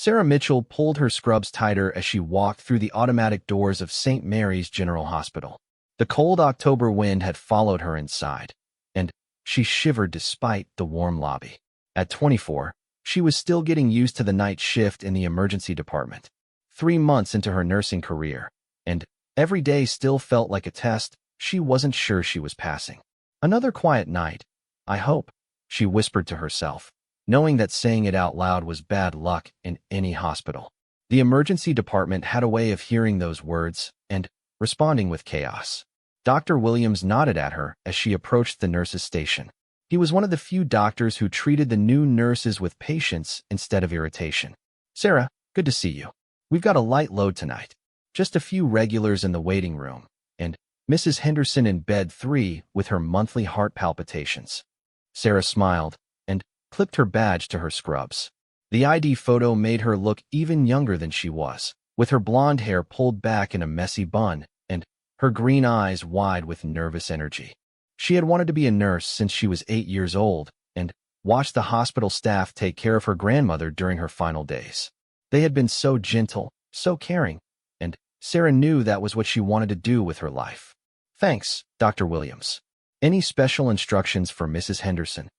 Sarah Mitchell pulled her scrubs tighter as she walked through the automatic doors of St. Mary's General Hospital. The cold October wind had followed her inside, and she shivered despite the warm lobby. At 24, she was still getting used to the night shift in the emergency department. 3 months into her nursing career, and every day still felt like a test. She wasn't sure she was passing. Another quiet night, I hope, she whispered to herself, knowing that saying it out loud was bad luck in any hospital. The emergency department had a way of hearing those words and responding with chaos. Dr. Williams nodded at her as she approached the nurse's station. He was one of the few doctors who treated the new nurses with patience instead of irritation. "Sarah, good to see you. We've got a light load tonight. Just a few regulars in the waiting room, and Mrs. Henderson in bed 3 with her monthly heart palpitations." Sarah smiled and clipped her badge to her scrubs. The ID photo made her look even younger than she was, with her blonde hair pulled back in a messy bun and her green eyes wide with nervous energy. She had wanted to be a nurse since she was 8 years old and watched the hospital staff take care of her grandmother during her final days. They had been so gentle, so caring, and Sarah knew that was what she wanted to do with her life. "Thanks, Dr. Williams. Any special instructions for Mrs. Henderson?"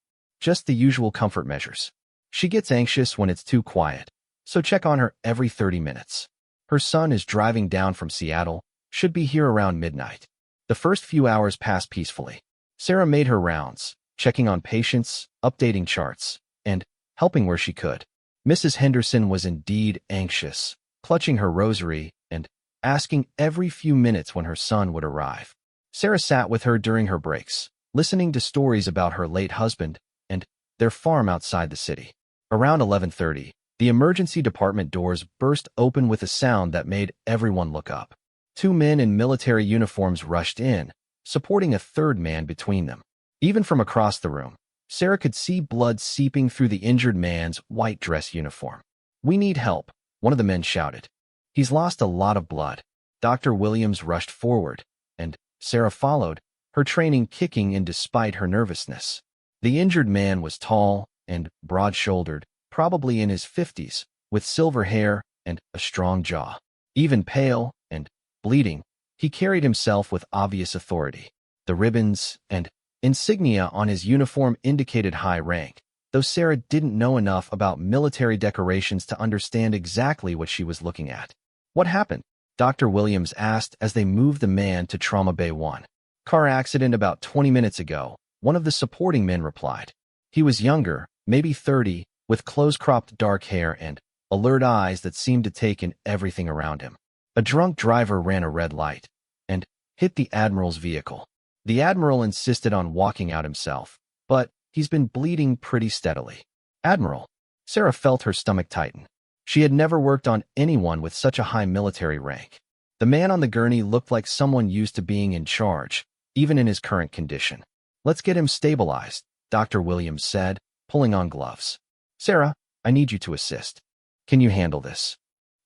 "Just the usual comfort measures. She gets anxious when it's too quiet, so check on her every 30 minutes. Her son is driving down from Seattle, should be here around midnight." The first few hours passed peacefully. Sarah made her rounds, checking on patients, updating charts, and helping where she could. Mrs. Henderson was indeed anxious, clutching her rosary and asking every few minutes when her son would arrive. Sarah sat with her during her breaks, listening to stories about her late husband and their farm outside the city. Around 11:30, the emergency department doors burst open with a sound that made everyone look up. 2 men in military uniforms rushed in, supporting a third man between them. Even from across the room, Sarah could see blood seeping through the injured man's white dress uniform. "We need help," one of the men shouted. "He's lost a lot of blood." Dr. Williams rushed forward, and Sarah followed, her training kicking in despite her nervousness. The injured man was tall and broad-shouldered, probably in his 50s, with silver hair and a strong jaw. Even pale and bleeding, he carried himself with obvious authority. The ribbons and insignia on his uniform indicated high rank, though Sarah didn't know enough about military decorations to understand exactly what she was looking at. "What happened?" Dr. Williams asked as they moved the man to Trauma Bay 1. "Car accident about 20 minutes ago," one of the supporting men replied. He was younger, maybe 30, with close-cropped dark hair and alert eyes that seemed to take in everything around him. "A drunk driver ran a red light and hit the Admiral's vehicle. The Admiral insisted on walking out himself, but he's been bleeding pretty steadily." "Admiral?" Sarah felt her stomach tighten. She had never worked on anyone with such a high military rank. The man on the gurney looked like someone used to being in charge, even in his current condition. "Let's get him stabilized," Dr. Williams said, pulling on gloves. "Sarah, I need you to assist. Can you handle this?"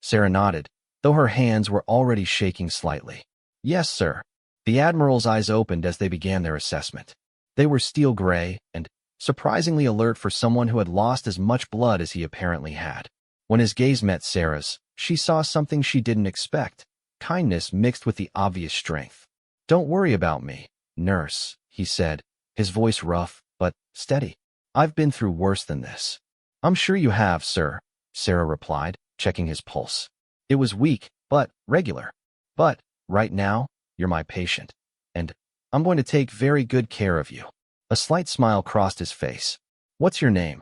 Sarah nodded, though her hands were already shaking slightly. "Yes, sir." The Admiral's eyes opened as they began their assessment. They were steel gray and surprisingly alert for someone who had lost as much blood as he apparently had. When his gaze met Sarah's, she saw something she didn't expect, kindness mixed with the obvious strength. "Don't worry about me, nurse," he said, his voice rough but steady. "I've been through worse than this." "I'm sure you have, sir," Sarah replied, checking his pulse. It was weak, but regular. "But right now, you're my patient, and I'm going to take very good care of you." A slight smile crossed his face. "What's your name?"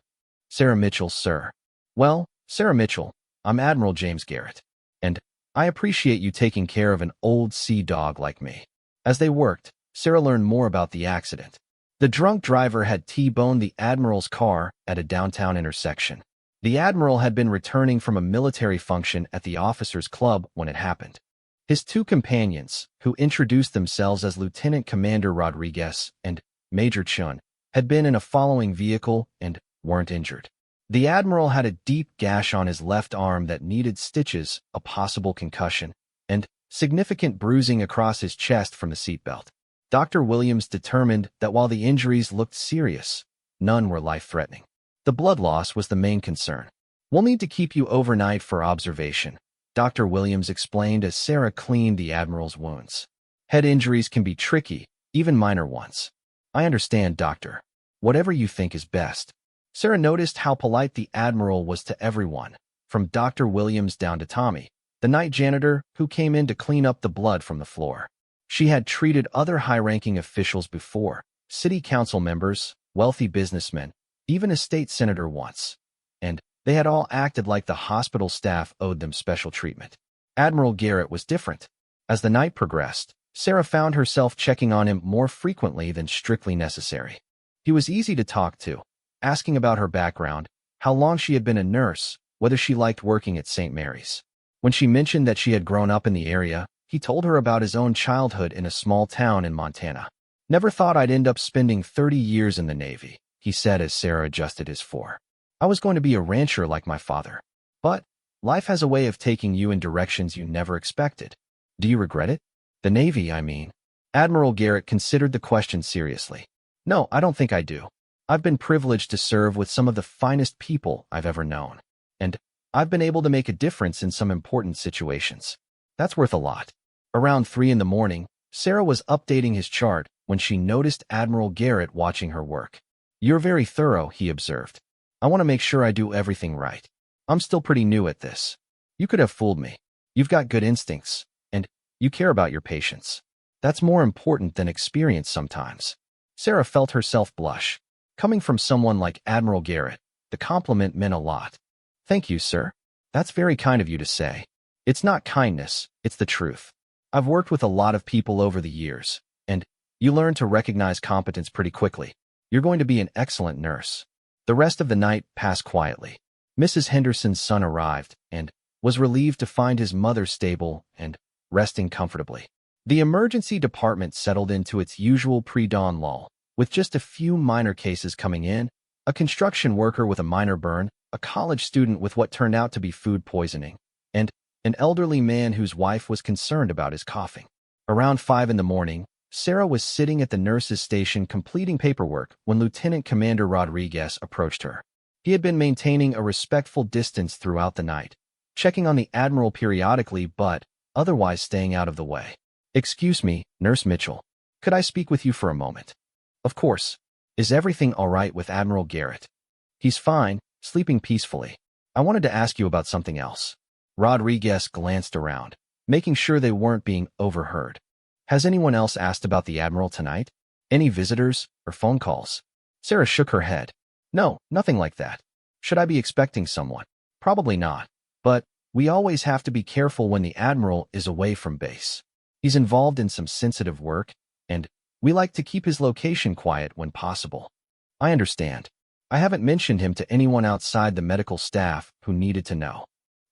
"Sarah Mitchell, sir." "Well, Sarah Mitchell, I'm Admiral James Garrett, and I appreciate you taking care of an old sea dog like me." As they worked, Sarah learned more about the accident. The drunk driver had T-boned the Admiral's car at a downtown intersection. The Admiral had been returning from a military function at the officers' club when it happened. His 2 companions, who introduced themselves as Lieutenant Commander Rodriguez and Major Chun, had been in a following vehicle and weren't injured. The Admiral had a deep gash on his left arm that needed stitches, a possible concussion, and significant bruising across his chest from the seatbelt. Dr. Williams determined that while the injuries looked serious, none were life-threatening. The blood loss was the main concern. We'll need to keep you overnight for observation, Dr. Williams explained as Sarah cleaned the Admiral's wounds. Head injuries can be tricky, even minor ones. I understand, Doctor. Whatever you think is best. Sarah noticed how polite the Admiral was to everyone, from Dr. Williams down to Tommy, the night janitor who came in to clean up the blood from the floor. She had treated other high-ranking officials before, city council members, wealthy businessmen, even a state senator once, and they had all acted like the hospital staff owed them special treatment. Admiral Garrett was different. As the night progressed, Sarah found herself checking on him more frequently than strictly necessary. He was easy to talk to, asking about her background, how long she had been a nurse, whether she liked working at St. Mary's. When she mentioned that she had grown up in the area, he told her about his own childhood in a small town in Montana. Never thought I'd end up spending 30 years in the Navy, he said as Sarah adjusted his fore. I was going to be a rancher like my father. But life has a way of taking you in directions you never expected. Do you regret it? The Navy, I mean. Admiral Garrett considered the question seriously. No, I don't think I do. I've been privileged to serve with some of the finest people I've ever known. And I've been able to make a difference in some important situations. That's worth a lot. Around 3 in the morning, Sarah was updating his chart when she noticed Admiral Garrett watching her work. You're very thorough, he observed. I want to make sure I do everything right. I'm still pretty new at this. You could have fooled me. You've got good instincts, and you care about your patients. That's more important than experience sometimes. Sarah felt herself blush. Coming from someone like Admiral Garrett, the compliment meant a lot. Thank you, sir. That's very kind of you to say. It's not kindness, it's the truth. I've worked with a lot of people over the years, and you learn to recognize competence pretty quickly. You're going to be an excellent nurse. The rest of the night passed quietly. Mrs. Henderson's son arrived and was relieved to find his mother stable and resting comfortably. The emergency department settled into its usual pre-dawn lull, with just a few minor cases coming in, a construction worker with a minor burn, a college student with what turned out to be food poisoning, and an elderly man whose wife was concerned about his coughing. Around 5 in the morning, Sarah was sitting at the nurse's station completing paperwork when Lieutenant Commander Rodriguez approached her. He had been maintaining a respectful distance throughout the night, checking on the Admiral periodically but otherwise staying out of the way. Excuse me, Nurse Mitchell. Could I speak with you for a moment? Of course. Is everything all right with Admiral Garrett? He's fine, sleeping peacefully. I wanted to ask you about something else. Rodriguez glanced around, making sure they weren't being overheard. Has anyone else asked about the Admiral tonight? Any visitors or phone calls? Sarah shook her head. No, nothing like that. Should I be expecting someone? Probably not. But we always have to be careful when the Admiral is away from base. He's involved in some sensitive work, and we like to keep his location quiet when possible. I understand. I haven't mentioned him to anyone outside the medical staff who needed to know.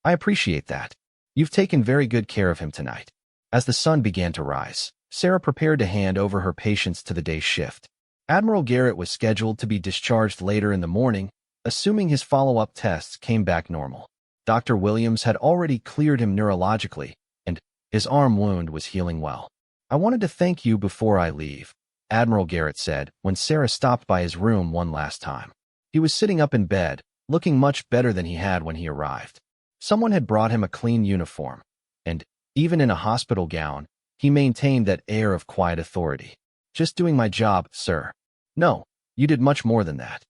I appreciate that. You've taken very good care of him tonight. As the sun began to rise, Sarah prepared to hand over her patients to the day's shift. Admiral Garrett was scheduled to be discharged later in the morning, assuming his follow-up tests came back normal. Dr. Williams had already cleared him neurologically, and his arm wound was healing well. I wanted to thank you before I leave, Admiral Garrett said when Sarah stopped by his room one last time. He was sitting up in bed, looking much better than he had when he arrived. Someone had brought him a clean uniform, and even in a hospital gown, he maintained that air of quiet authority. Just doing my job, sir. No, you did much more than that.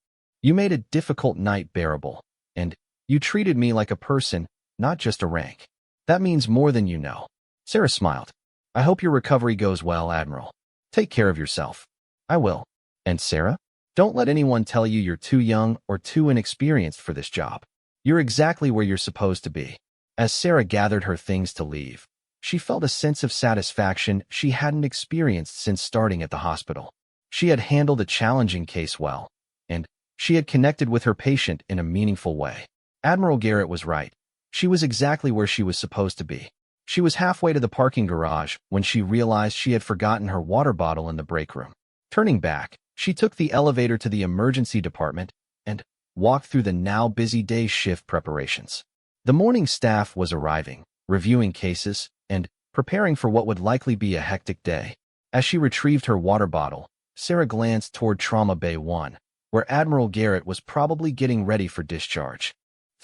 You made a difficult night bearable, and you treated me like a person, not just a rank. That means more than you know. Sarah smiled. I hope your recovery goes well, Admiral. Take care of yourself. I will. And Sarah? Don't let anyone tell you you're too young or too inexperienced for this job. You're exactly where you're supposed to be. As Sarah gathered her things to leave, she felt a sense of satisfaction she hadn't experienced since starting at the hospital. She had handled a challenging case well, and she had connected with her patient in a meaningful way. Admiral Garrett was right. She was exactly where she was supposed to be. She was halfway to the parking garage when she realized she had forgotten her water bottle in the break room. Turning back, she took the elevator to the emergency department and walked through the now busy day shift preparations. The morning staff was arriving, reviewing cases, and preparing for what would likely be a hectic day. As she retrieved her water bottle, Sarah glanced toward Trauma Bay 1, where Admiral Garrett was probably getting ready for discharge.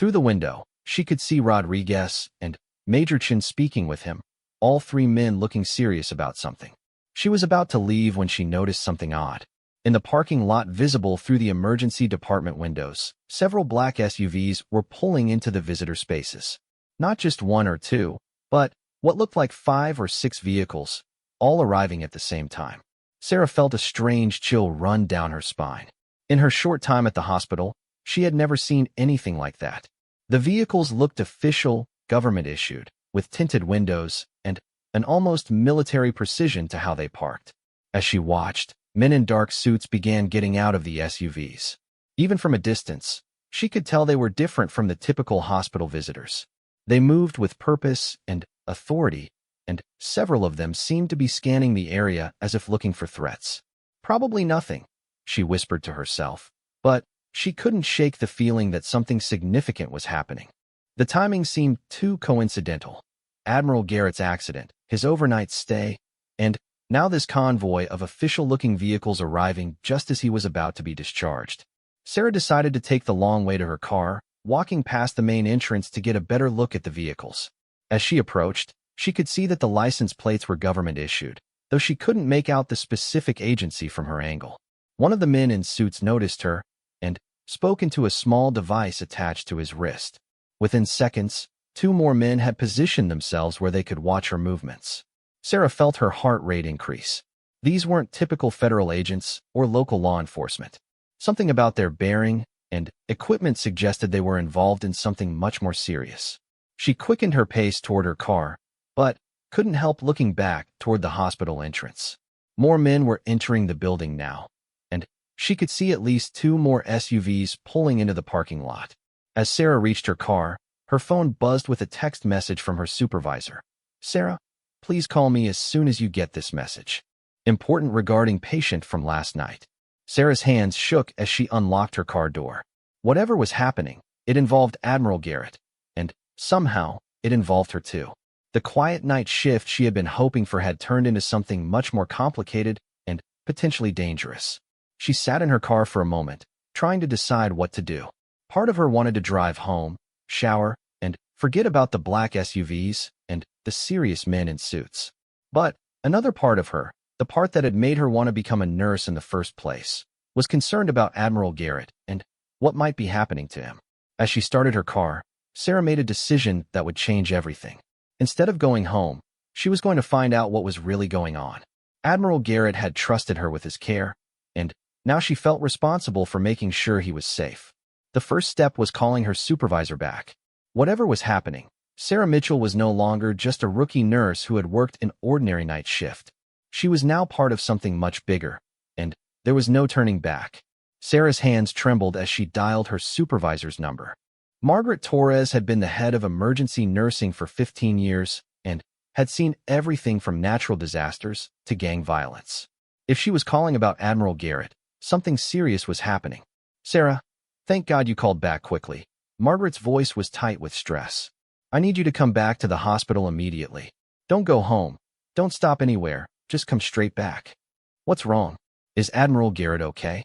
Through the window, she could see Rodriguez and Major Chin speaking with him, all three men looking serious about something. She was about to leave when she noticed something odd. In the parking lot visible through the emergency department windows, several black SUVs were pulling into the visitor spaces. Not just one or two, but what looked like 5 or 6 vehicles, all arriving at the same time. Sarah felt a strange chill run down her spine. In her short time at the hospital, she had never seen anything like that. The vehicles looked official, government-issued, with tinted windows and an almost military precision to how they parked. As she watched, men in dark suits began getting out of the SUVs. Even from a distance, she could tell they were different from the typical hospital visitors. They moved with purpose and authority, and several of them seemed to be scanning the area as if looking for threats. Probably nothing, she whispered to herself, but she couldn't shake the feeling that something significant was happening. The timing seemed too coincidental. Admiral Garrett's accident, his overnight stay, and now this convoy of official-looking vehicles arriving just as he was about to be discharged. Sarah decided to take the long way to her car, walking past the main entrance to get a better look at the vehicles. As she approached, she could see that the license plates were government-issued, though she couldn't make out the specific agency from her angle. One of the men in suits noticed her and spoke into a small device attached to his wrist. Within seconds, 2 more men had positioned themselves where they could watch her movements. Sarah felt her heart rate increase. These weren't typical federal agents or local law enforcement. Something about their bearing and equipment suggested they were involved in something much more serious. She quickened her pace toward her car, but couldn't help looking back toward the hospital entrance. More men were entering the building now, and she could see at least 2 more SUVs pulling into the parking lot. As Sarah reached her car, her phone buzzed with a text message from her supervisor. "Sarah, please call me as soon as you get this message. Important regarding patient from last night." Sarah's hands shook as she unlocked her car door. Whatever was happening, it involved Admiral Garrett, and somehow, it involved her too. The quiet night shift she had been hoping for had turned into something much more complicated and potentially dangerous. She sat in her car for a moment, trying to decide what to do. Part of her wanted to drive home, shower, and forget about the black SUVs and the serious men in suits. But another part of her, the part that had made her want to become a nurse in the first place, was concerned about Admiral Garrett and what might be happening to him. As she started her car, Sarah made a decision that would change everything. Instead of going home, she was going to find out what was really going on. Admiral Garrett had trusted her with his care, and now she felt responsible for making sure he was safe. The first step was calling her supervisor back. Whatever was happening, Sarah Mitchell was no longer just a rookie nurse who had worked an ordinary night shift. She was now part of something much bigger, and there was no turning back. Sarah's hands trembled as she dialed her supervisor's number. Margaret Torres had been the head of emergency nursing for 15 years and had seen everything from natural disasters to gang violence. If she was calling about Admiral Garrett, something serious was happening. "Sarah, thank God you called back quickly." Margaret's voice was tight with stress. "I need you to come back to the hospital immediately. Don't go home. Don't stop anywhere. Just come straight back." "What's wrong? Is Admiral Garrett okay?"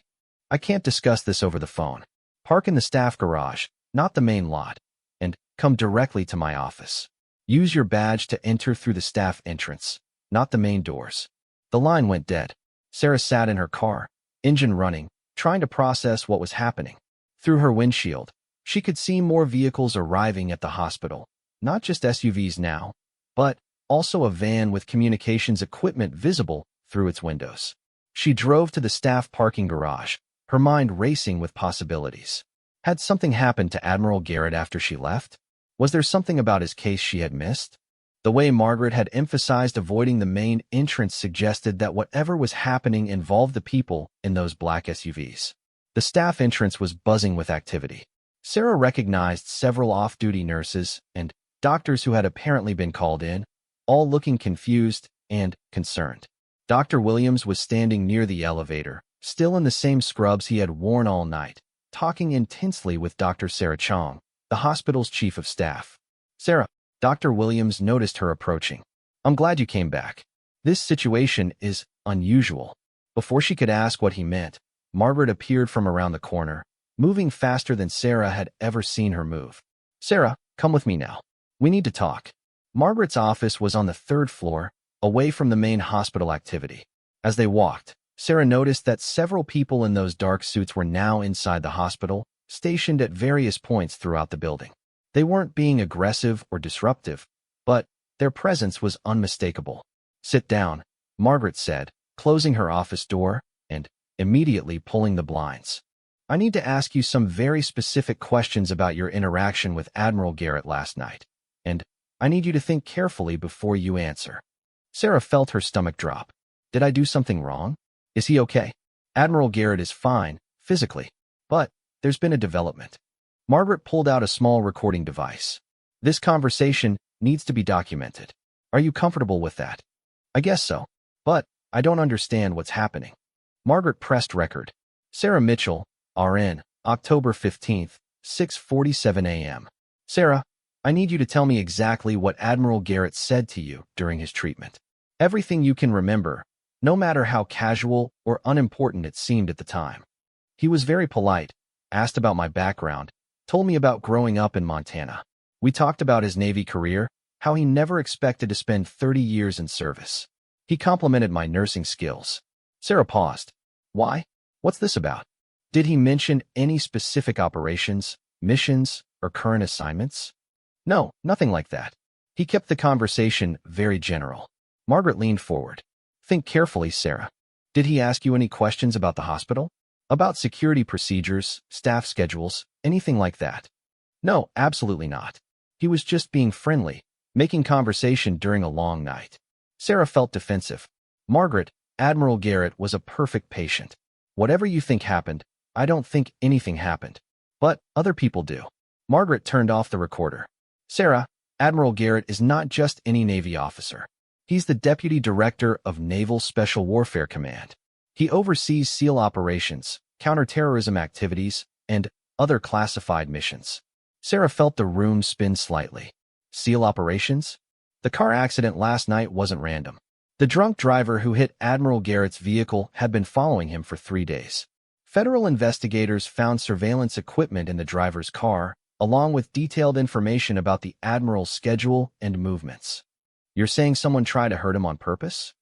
"I can't discuss this over the phone. Park in the staff garage, not the main lot, and come directly to my office. Use your badge to enter through the staff entrance, not the main doors." The line went dead. Sarah sat in her car, engine running, trying to process what was happening. Through her windshield, she could see more vehicles arriving at the hospital, not just SUVs now, but also a van with communications equipment visible through its windows. She drove to the staff parking garage, her mind racing with possibilities. Had something happened to Admiral Garrett after she left? Was there something about his case she had missed? The way Margaret had emphasized avoiding the main entrance suggested that whatever was happening involved the people in those black SUVs. The staff entrance was buzzing with activity. Sarah recognized several off-duty nurses and doctors who had apparently been called in, all looking confused and concerned. Dr. Williams was standing near the elevator, still in the same scrubs he had worn all night, talking intensely with Dr. Sarah Chong, the hospital's chief of staff. "Sarah," Dr. Williams noticed her approaching. "I'm glad you came back. This situation is unusual." Before she could ask what he meant, Margaret appeared from around the corner, moving faster than Sarah had ever seen her move. "Sarah, come with me now. We need to talk." Margaret's office was on the third floor, away from the main hospital activity. As they walked, Sarah noticed that several people in those dark suits were now inside the hospital, stationed at various points throughout the building. They weren't being aggressive or disruptive, but their presence was unmistakable. "Sit down," Margaret said, closing her office door and immediately pulling the blinds. "I need to ask you some very specific questions about your interaction with Admiral Garrett last night, and I need you to think carefully before you answer." Sarah felt her stomach drop. "Did I do something wrong? Is he okay?" "Admiral Garrett is fine, physically, but there's been a development." Margaret pulled out a small recording device. "This conversation needs to be documented. Are you comfortable with that?" "I guess so, but I don't understand what's happening." Margaret pressed record. "Sarah Mitchell, RN, October 15th, 6:47 a.m. Sarah, I need you to tell me exactly what Admiral Garrett said to you during his treatment. Everything you can remember, no matter how casual or unimportant it seemed at the time." "He was very polite, asked about my background, told me about growing up in Montana. We talked about his Navy career, how he never expected to spend 30 years in service. He complimented my nursing skills." Sarah paused. "Why? What's this about?" "Did he mention any specific operations, missions, or current assignments?" "No, nothing like that. He kept the conversation very general." Margaret leaned forward. "Think carefully, Sarah. Did he ask you any questions about the hospital? About security procedures, staff schedules, anything like that?" "No, absolutely not. He was just being friendly, making conversation during a long night." Sarah felt defensive. "Margaret, Admiral Garrett was a perfect patient. Whatever you think happened, I don't think anything happened. But other people do." Margaret turned off the recorder. "Sarah, Admiral Garrett is not just any Navy officer. He's the Deputy Director of Naval Special Warfare Command. He oversees SEAL operations, counterterrorism activities, and other classified missions." Sarah felt the room spin slightly. SEAL operations? The car accident last night wasn't random. The drunk driver who hit Admiral Garrett's vehicle had been following him for 3 days. Federal investigators found surveillance equipment in the driver's car, along with detailed information about the Admiral's schedule and movements. "You're saying someone tried to hurt him on purpose?"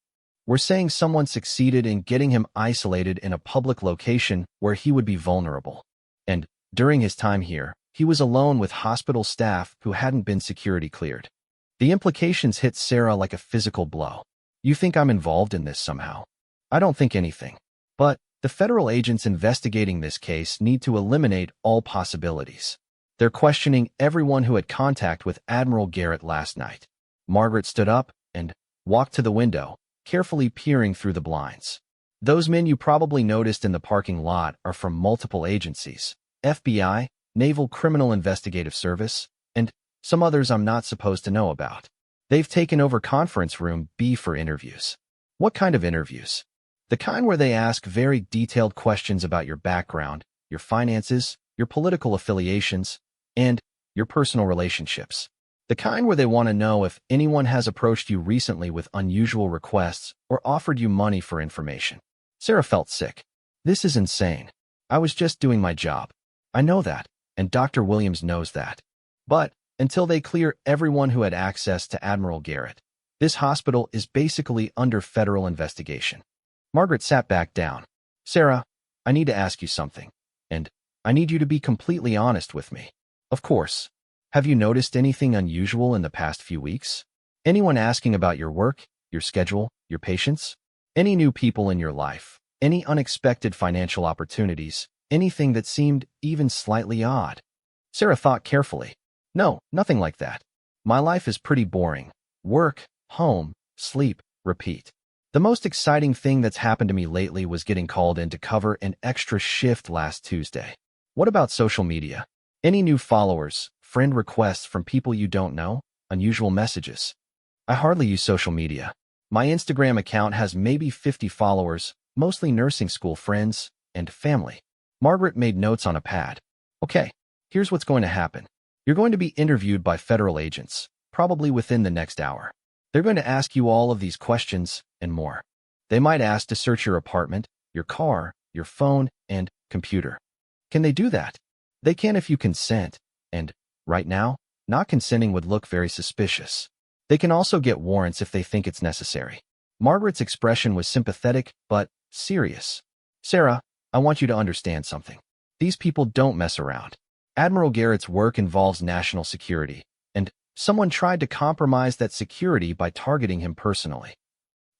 "We're saying someone succeeded in getting him isolated in a public location where he would be vulnerable. And during his time here, he was alone with hospital staff who hadn't been security cleared." The implications hit Sarah like a physical blow. "You think I'm involved in this somehow?" "I don't think anything. But the federal agents investigating this case need to eliminate all possibilities. They're questioning everyone who had contact with Admiral Garrett last night." Margaret stood up and walked to the window, carefully peering through the blinds. "Those men you probably noticed in the parking lot are from multiple agencies: FBI, Naval Criminal Investigative Service, and some others I'm not supposed to know about. They've taken over conference room B for interviews." "What kind of interviews?" "The kind where they ask very detailed questions about your background, your finances, your political affiliations, and your personal relationships. The kind where they want to know if anyone has approached you recently with unusual requests or offered you money for information." Sarah felt sick. "This is insane. I was just doing my job. I know that, and Dr. Williams knows that. But until they clear everyone who had access to Admiral Garrett, this hospital is basically under federal investigation." Margaret sat back down. "Sarah, I need to ask you something, and I need you to be completely honest with me." "Of course. Have you noticed anything unusual in the past few weeks? Anyone asking about your work, your schedule, your patients? Any new people in your life? Any unexpected financial opportunities? Anything that seemed even slightly odd?" Sarah thought carefully. "No, nothing like that. My life is pretty boring. Work, home, sleep, repeat. The most exciting thing that's happened to me lately was getting called in to cover an extra shift last Tuesday." "What about social media? Any new followers, friend requests from people you don't know, unusual messages?" "I hardly use social media. My Instagram account has maybe 50 followers, mostly nursing school friends and family." Margaret made notes on a pad. "Okay, here's what's going to happen. You're going to be interviewed by federal agents, probably within the next hour. They're going to ask you all of these questions and more. They might ask to search your apartment, your car, your phone, and computer. Can they do that? They can if you consent, and, right now, not consenting would look very suspicious. They can also get warrants if they think it's necessary. Margaret's expression was sympathetic, but serious. Sarah, I want you to understand something. These people don't mess around. Admiral Garrett's work involves national security, and someone tried to compromise that security by targeting him personally.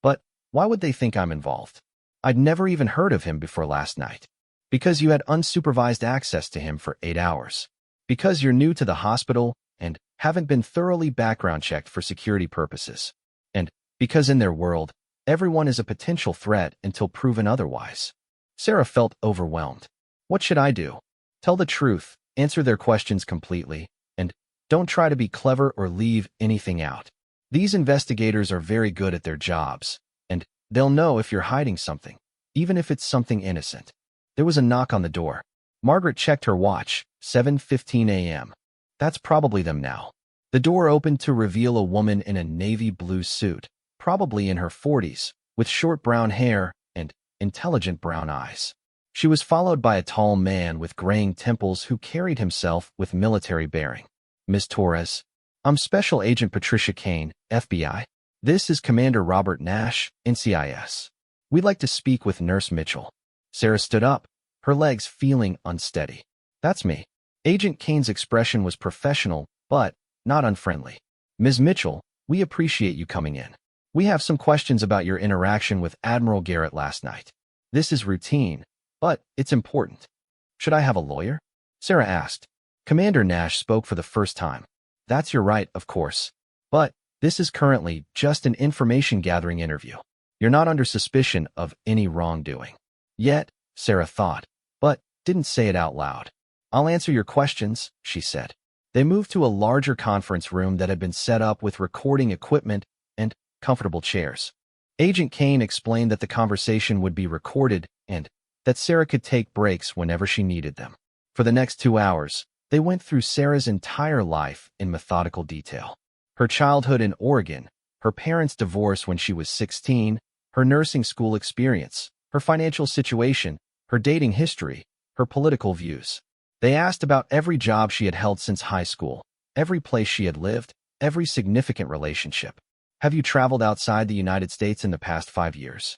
But why would they think I'm involved? I'd never even heard of him before last night. Because you had unsupervised access to him for 8 hours. Because you're new to the hospital and haven't been thoroughly background checked for security purposes. And because in their world, everyone is a potential threat until proven otherwise. Sarah felt overwhelmed. What should I do? Tell the truth, answer their questions completely, and don't try to be clever or leave anything out. These investigators are very good at their jobs, and they'll know if you're hiding something, even if it's something innocent. There was a knock on the door. Margaret checked her watch, 7:15 a.m. That's probably them now. The door opened to reveal a woman in a navy blue suit, probably in her 40s, with short brown hair and intelligent brown eyes. She was followed by a tall man with graying temples who carried himself with military bearing. Ms. Torres, I'm Special Agent Patricia Kane, FBI. This is Commander Robert Nash, NCIS. We'd like to speak with Nurse Mitchell. Sarah stood up, her legs feeling unsteady. That's me. Agent Kane's expression was professional, but not unfriendly. Ms. Mitchell, we appreciate you coming in. We have some questions about your interaction with Admiral Garrett last night. This is routine, but it's important. Should I have a lawyer? Sarah asked. Commander Nash spoke for the first time. That's your right, of course. But this is currently just an information-gathering interview. You're not under suspicion of any wrongdoing. Yet, Sarah thought, but didn't say it out loud. I'll answer your questions, she said. They moved to a larger conference room that had been set up with recording equipment and comfortable chairs. Agent Kane explained that the conversation would be recorded and that Sarah could take breaks whenever she needed them. For the next 2 hours, they went through Sarah's entire life in methodical detail. Her childhood in Oregon, her parents' divorce when she was 16, her nursing school experience, her financial situation, her dating history, her political views. They asked about every job she had held since high school, every place she had lived, every significant relationship. Have you traveled outside the United States in the past 5 years?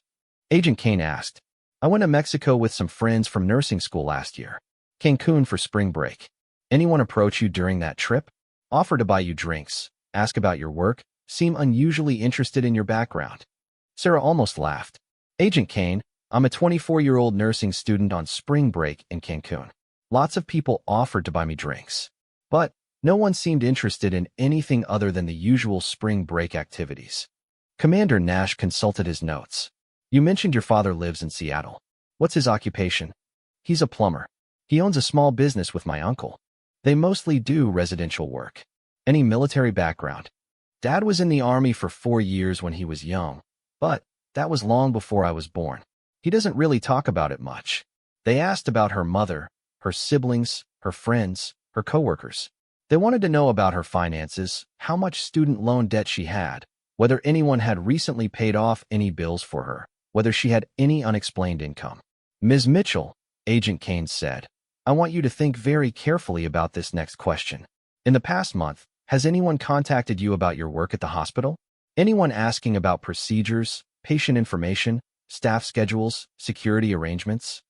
Agent Kane asked. I went to Mexico with some friends from nursing school last year. Cancun for spring break. Anyone approach you during that trip? Offer to buy you drinks, ask about your work, seem unusually interested in your background? Sarah almost laughed. Agent Kane, I'm a 24-year-old nursing student on spring break in Cancun. Lots of people offered to buy me drinks. But no one seemed interested in anything other than the usual spring break activities. Commander Nash consulted his notes. You mentioned your father lives in Seattle. What's his occupation? He's a plumber. He owns a small business with my uncle. They mostly do residential work. Any military background? Dad was in the Army for 4 years when he was young, but that was long before I was born. He doesn't really talk about it much. They asked about her mother, her siblings, her friends, her coworkers. They wanted to know about her finances, how much student loan debt she had, whether anyone had recently paid off any bills for her, whether she had any unexplained income. Ms. Mitchell, Agent Kane said, I want you to think very carefully about this next question. In the past month, has anyone contacted you about your work at the hospital? Anyone asking about procedures, patient information, staff schedules, security arrangements?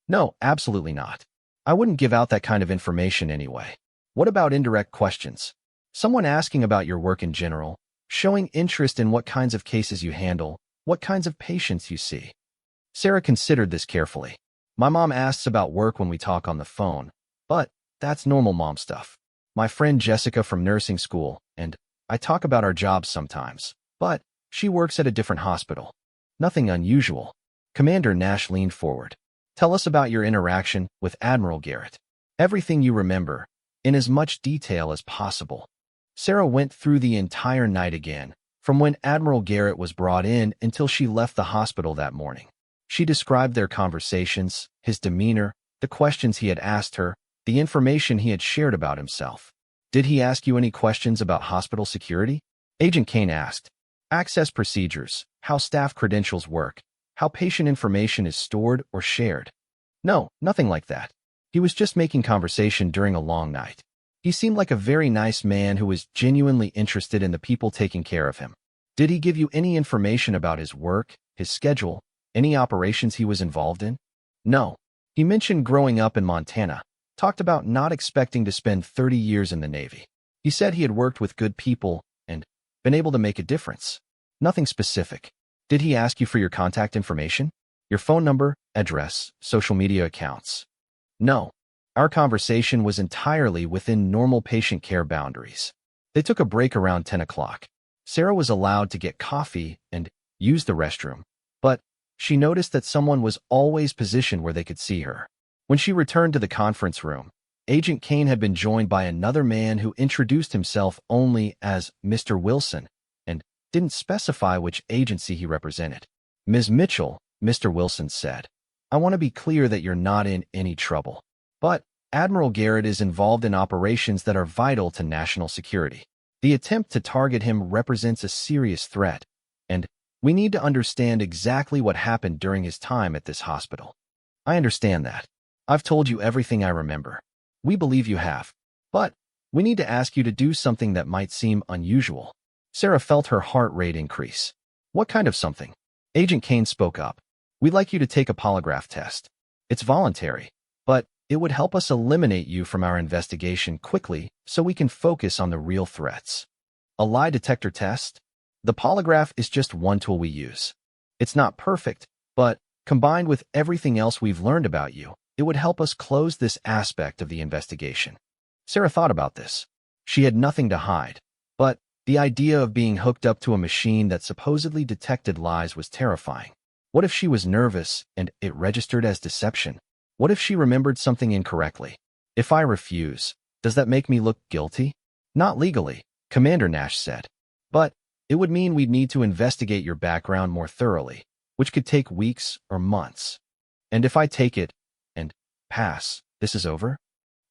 No, absolutely not. I wouldn't give out that kind of information anyway. What about indirect questions? Someone asking about your work in general, showing interest in what kinds of cases you handle, what kinds of patients you see. Sarah considered this carefully. My mom asks about work when we talk on the phone, but that's normal mom stuff. My friend Jessica from nursing school, and I talk about our jobs sometimes, but she works at a different hospital. Nothing unusual. Commander Nash leaned forward. Tell us about your interaction with Admiral Garrett. Everything you remember, in as much detail as possible. Sarah went through the entire night again, from when Admiral Garrett was brought in until she left the hospital that morning. She described their conversations, his demeanor, the questions he had asked her, the information he had shared about himself. Did he ask you any questions about hospital security? Agent Kane asked. Access procedures, how staff credentials work, how patient information is stored or shared. No, nothing like that. He was just making conversation during a long night. He seemed like a very nice man who was genuinely interested in the people taking care of him. Did he give you any information about his work, his schedule, any operations he was involved in? No. He mentioned growing up in Montana, talked about not expecting to spend 30 years in the Navy. He said he had worked with good people and been able to make a difference. Nothing specific. Did he ask you for your contact information? Your phone number, address, social media accounts? No. Our conversation was entirely within normal patient care boundaries. They took a break around 10 o'clock. Sarah was allowed to get coffee and use the restroom, but she noticed that someone was always positioned where they could see her. When she returned to the conference room, Agent Kane had been joined by another man who introduced himself only as Mr. Wilson and didn't specify which agency he represented. Ms. Mitchell, Mr. Wilson said, I want to be clear that you're not in any trouble. But Admiral Garrett is involved in operations that are vital to national security. The attempt to target him represents a serious threat, and we need to understand exactly what happened during his time at this hospital. I understand that. I've told you everything I remember. We believe you have. But we need to ask you to do something that might seem unusual. Sarah felt her heart rate increase. What kind of something? Agent Kane spoke up. We'd like you to take a polygraph test. It's voluntary, but it would help us eliminate you from our investigation quickly so we can focus on the real threats. A lie detector test? The polygraph is just one tool we use. It's not perfect, but combined with everything else we've learned about you, it would help us close this aspect of the investigation. Sarah thought about this. She had nothing to hide, but the idea of being hooked up to a machine that supposedly detected lies was terrifying. What if she was nervous and it registered as deception? What if she remembered something incorrectly? If I refuse, does that make me look guilty? Not legally, Commander Nash said. But it would mean we'd need to investigate your background more thoroughly, which could take weeks or months. And if I take it and pass, this is over?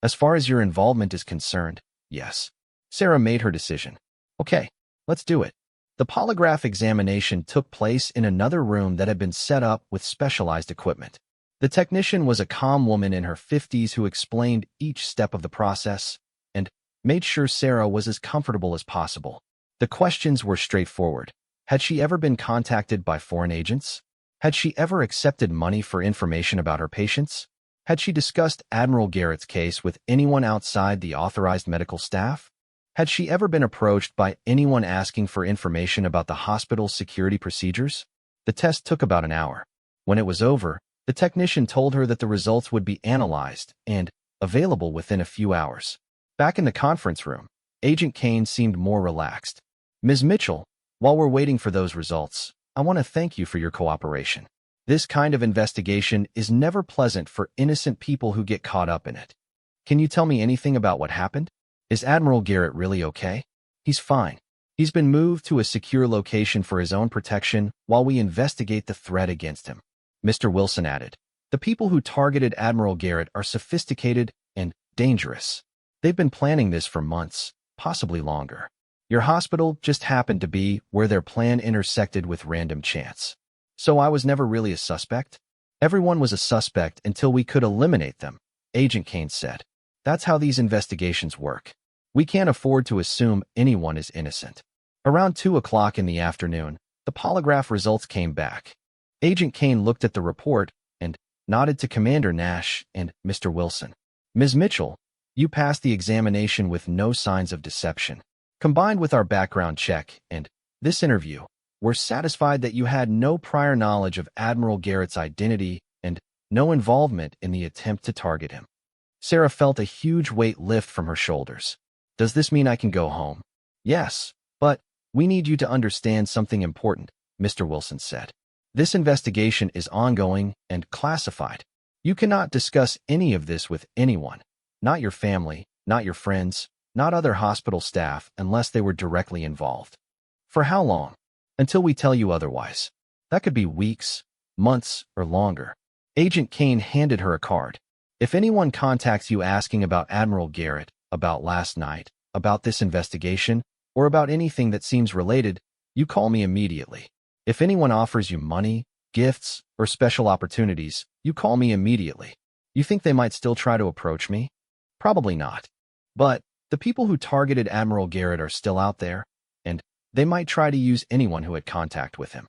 As far as your involvement is concerned, yes. Sarah made her decision. Okay, let's do it. The polygraph examination took place in another room that had been set up with specialized equipment. The technician was a calm woman in her 50s who explained each step of the process and made sure Sarah was as comfortable as possible. The questions were straightforward. Had she ever been contacted by foreign agents? Had she ever accepted money for information about her patients? Had she discussed Admiral Garrett's case with anyone outside the authorized medical staff? Had she ever been approached by anyone asking for information about the hospital's security procedures? The test took about an hour. When it was over, the technician told her that the results would be analyzed and available within a few hours. Back in the conference room, Agent Kane seemed more relaxed. Ms. Mitchell, while we're waiting for those results, I want to thank you for your cooperation. This kind of investigation is never pleasant for innocent people who get caught up in it. Can you tell me anything about what happened? Is Admiral Garrett really okay? He's fine. He's been moved to a secure location for his own protection while we investigate the threat against him. Mr. Wilson added, the people who targeted Admiral Garrett are sophisticated and dangerous. They've been planning this for months, possibly longer. Your hospital just happened to be where their plan intersected with random chance. So I was never really a suspect? Everyone was a suspect until we could eliminate them, Agent Kane said. That's how these investigations work. We can't afford to assume anyone is innocent. Around 2 o'clock in the afternoon, the polygraph results came back. Agent Kane looked at the report and nodded to Commander Nash and Mr. Wilson. Ms. Mitchell, you passed the examination with no signs of deception. Combined with our background check and this interview, we're satisfied that you had no prior knowledge of Admiral Garrett's identity and no involvement in the attempt to target him. Sarah felt a huge weight lift from her shoulders. Does this mean I can go home? Yes, but we need you to understand something important, Mr. Wilson said. This investigation is ongoing and classified. You cannot discuss any of this with anyone, not your family, not your friends, not other hospital staff unless they were directly involved. For how long? Until we tell you otherwise. That could be weeks, months, or longer. Agent Kane handed her a card. If anyone contacts you asking about Admiral Garrett, about last night, about this investigation, or about anything that seems related, you call me immediately. If anyone offers you money, gifts, or special opportunities, you call me immediately. You think they might still try to approach me? Probably not. But the people who targeted Admiral Garrett are still out there, and they might try to use anyone who had contact with him.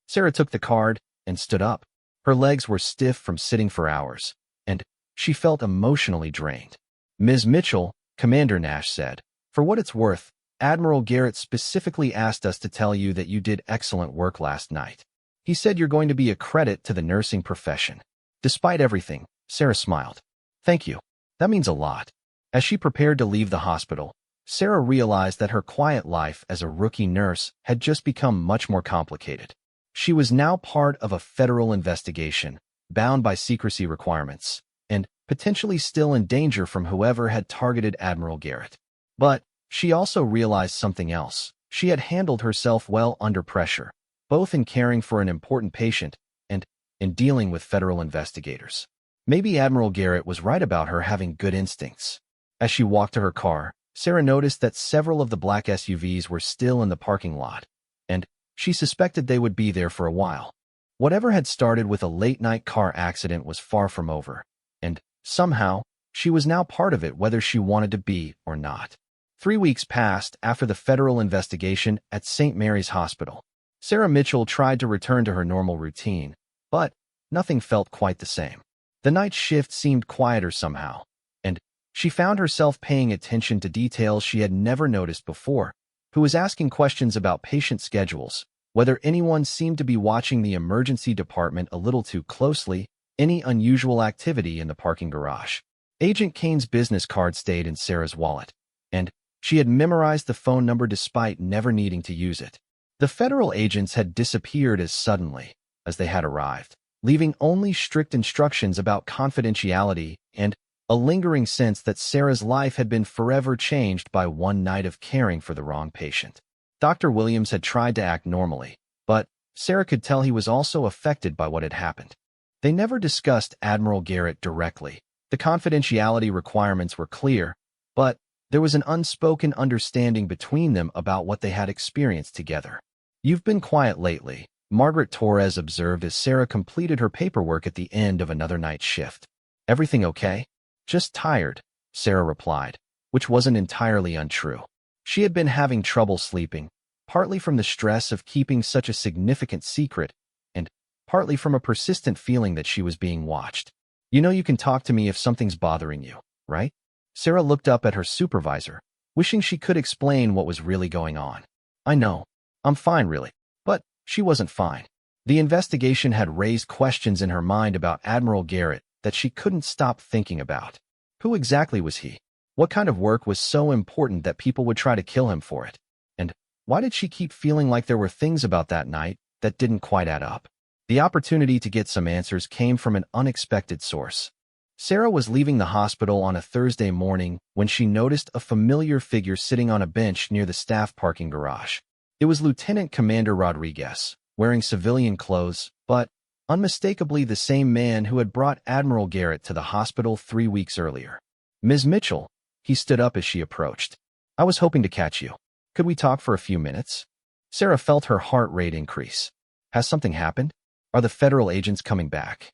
Sarah took the card and stood up. Her legs were stiff from sitting for hours, and she felt emotionally drained. Ms. Mitchell, Commander Nash said, "For what it's worth, Admiral Garrett specifically asked us to tell you that you did excellent work last night. He said you're going to be a credit to the nursing profession." Despite everything, Sarah smiled. "Thank you. That means a lot." As she prepared to leave the hospital, Sarah realized that her quiet life as a rookie nurse had just become much more complicated. She was now part of a federal investigation, bound by secrecy requirements, and potentially still in danger from whoever had targeted Admiral Garrett. But she also realized something else. She had handled herself well under pressure, both in caring for an important patient and in dealing with federal investigators. Maybe Admiral Garrett was right about her having good instincts. As she walked to her car, Sarah noticed that several of the black SUVs were still in the parking lot, and she suspected they would be there for a while. Whatever had started with a late-night car accident was far from over, and somehow, she was now part of it whether she wanted to be or not. 3 weeks passed after the federal investigation at St. Mary's Hospital. Sarah Mitchell tried to return to her normal routine, but nothing felt quite the same. The night shift seemed quieter somehow, and she found herself paying attention to details she had never noticed before. Who was asking questions about patient schedules, whether anyone seemed to be watching the emergency department a little too closely, any unusual activity in the parking garage. Agent Kane's business card stayed in Sarah's wallet, and she had memorized the phone number despite never needing to use it. The federal agents had disappeared as suddenly as they had arrived, leaving only strict instructions about confidentiality and a lingering sense that Sarah's life had been forever changed by one night of caring for the wrong patient. Dr. Williams had tried to act normally, but Sarah could tell he was also affected by what had happened. They never discussed Admiral Garrett directly. The confidentiality requirements were clear, but there was an unspoken understanding between them about what they had experienced together. "You've been quiet lately," Margaret Torres observed as Sarah completed her paperwork at the end of another night shift. "Everything okay?" "Just tired," Sarah replied, which wasn't entirely untrue. She had been having trouble sleeping, partly from the stress of keeping such a significant secret, and partly from a persistent feeling that she was being watched. "You know you can talk to me if something's bothering you, right?" Sarah looked up at her supervisor, wishing she could explain what was really going on. "I know. I'm fine, really." But she wasn't fine. The investigation had raised questions in her mind about Admiral Garrett that she couldn't stop thinking about. Who exactly was he? What kind of work was so important that people would try to kill him for it? And why did she keep feeling like there were things about that night that didn't quite add up? The opportunity to get some answers came from an unexpected source. Sarah was leaving the hospital on a Thursday morning when she noticed a familiar figure sitting on a bench near the staff parking garage. It was Lieutenant Commander Rodriguez, wearing civilian clothes, but unmistakably the same man who had brought Admiral Garrett to the hospital 3 weeks earlier. "Ms. Mitchell," he stood up as she approached. "I was hoping to catch you. Could we talk for a few minutes?" Sarah felt her heart rate increase. Has something happened? Are the federal agents coming back?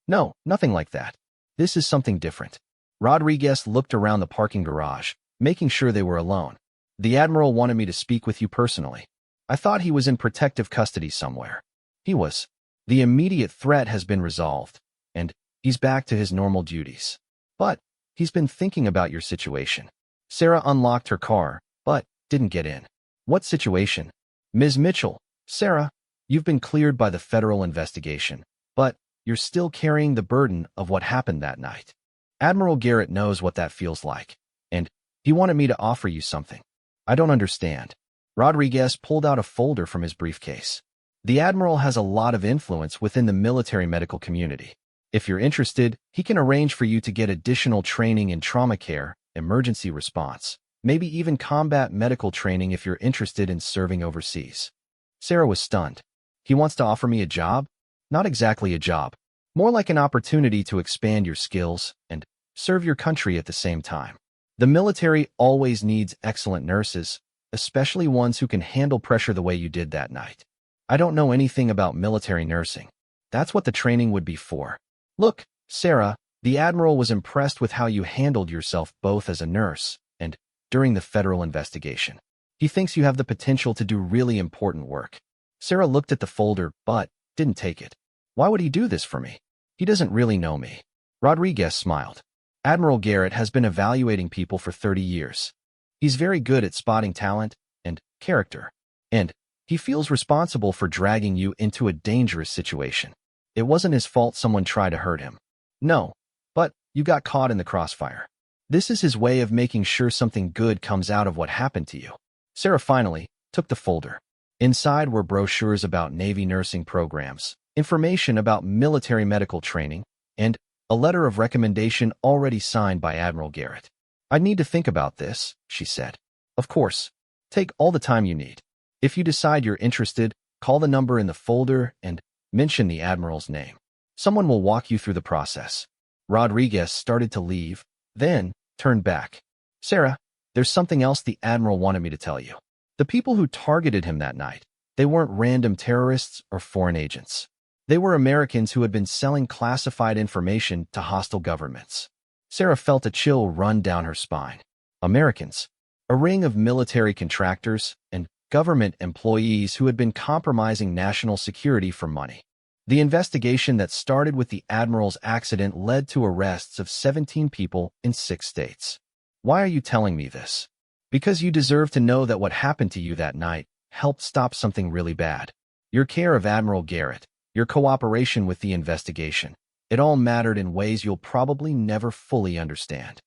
"No, nothing like that. This is something different." Rodriguez looked around the parking garage, making sure they were alone. "The Admiral wanted me to speak with you personally. I thought he was in protective custody somewhere." "He was. The immediate threat has been resolved, and he's back to his normal duties. But he's been thinking about your situation." Sarah unlocked her car, but didn't get in. "What situation?" "Ms. Mitchell, Sarah, you've been cleared by the federal investigation, but you're still carrying the burden of what happened that night. Admiral Garrett knows what that feels like, and he wanted me to offer you something." "I don't understand." Rodriguez pulled out a folder from his briefcase. "The Admiral has a lot of influence within the military medical community. If you're interested, he can arrange for you to get additional training in trauma care, emergency response, maybe even combat medical training if you're interested in serving overseas." Sarah was stunned. "He wants to offer me a job?" "Not exactly a job. More like an opportunity to expand your skills and serve your country at the same time. The military always needs excellent nurses, especially ones who can handle pressure the way you did that night." "I don't know anything about military nursing. That's what the training would be for." "Look, Sarah, The Admiral was impressed with how you handled yourself both as a nurse and during the federal investigation. He thinks you have the potential to do really important work. Sarah looked at the folder, but didn't take it. Why would he do this for me? He doesn't really know me. Rodriguez smiled. Admiral Garrett has been evaluating people for 30 years. He's very good at spotting talent and character, and he feels responsible for dragging you into a dangerous situation. It wasn't his fault someone tried to hurt him. No, but you got caught in the crossfire. This is his way of making sure something good comes out of what happened to you. Sarah finally took the folder. Inside were brochures about Navy nursing programs, information about military medical training, and a letter of recommendation already signed by Admiral Garrett. "I need to think about this," she said. "Of course. Take all the time you need. If you decide you're interested, call the number in the folder and mention the Admiral's name. Someone will walk you through the process." Rodriguez started to leave, then turned back. "Sarah, there's something else the Admiral wanted me to tell you. The people who targeted him that night, they weren't random terrorists or foreign agents. They were Americans who had been selling classified information to hostile governments." Sarah felt a chill run down her spine. Americans, a ring of military contractors and government employees who had been compromising national security for money. The investigation that started with the Admiral's accident led to arrests of 17 people in 6 states. "Why are you telling me this?" "Because you deserve to know that what happened to you that night helped stop something really bad. Your care of Admiral Garrett, your cooperation with the investigation, it all mattered in ways you'll probably never fully understand."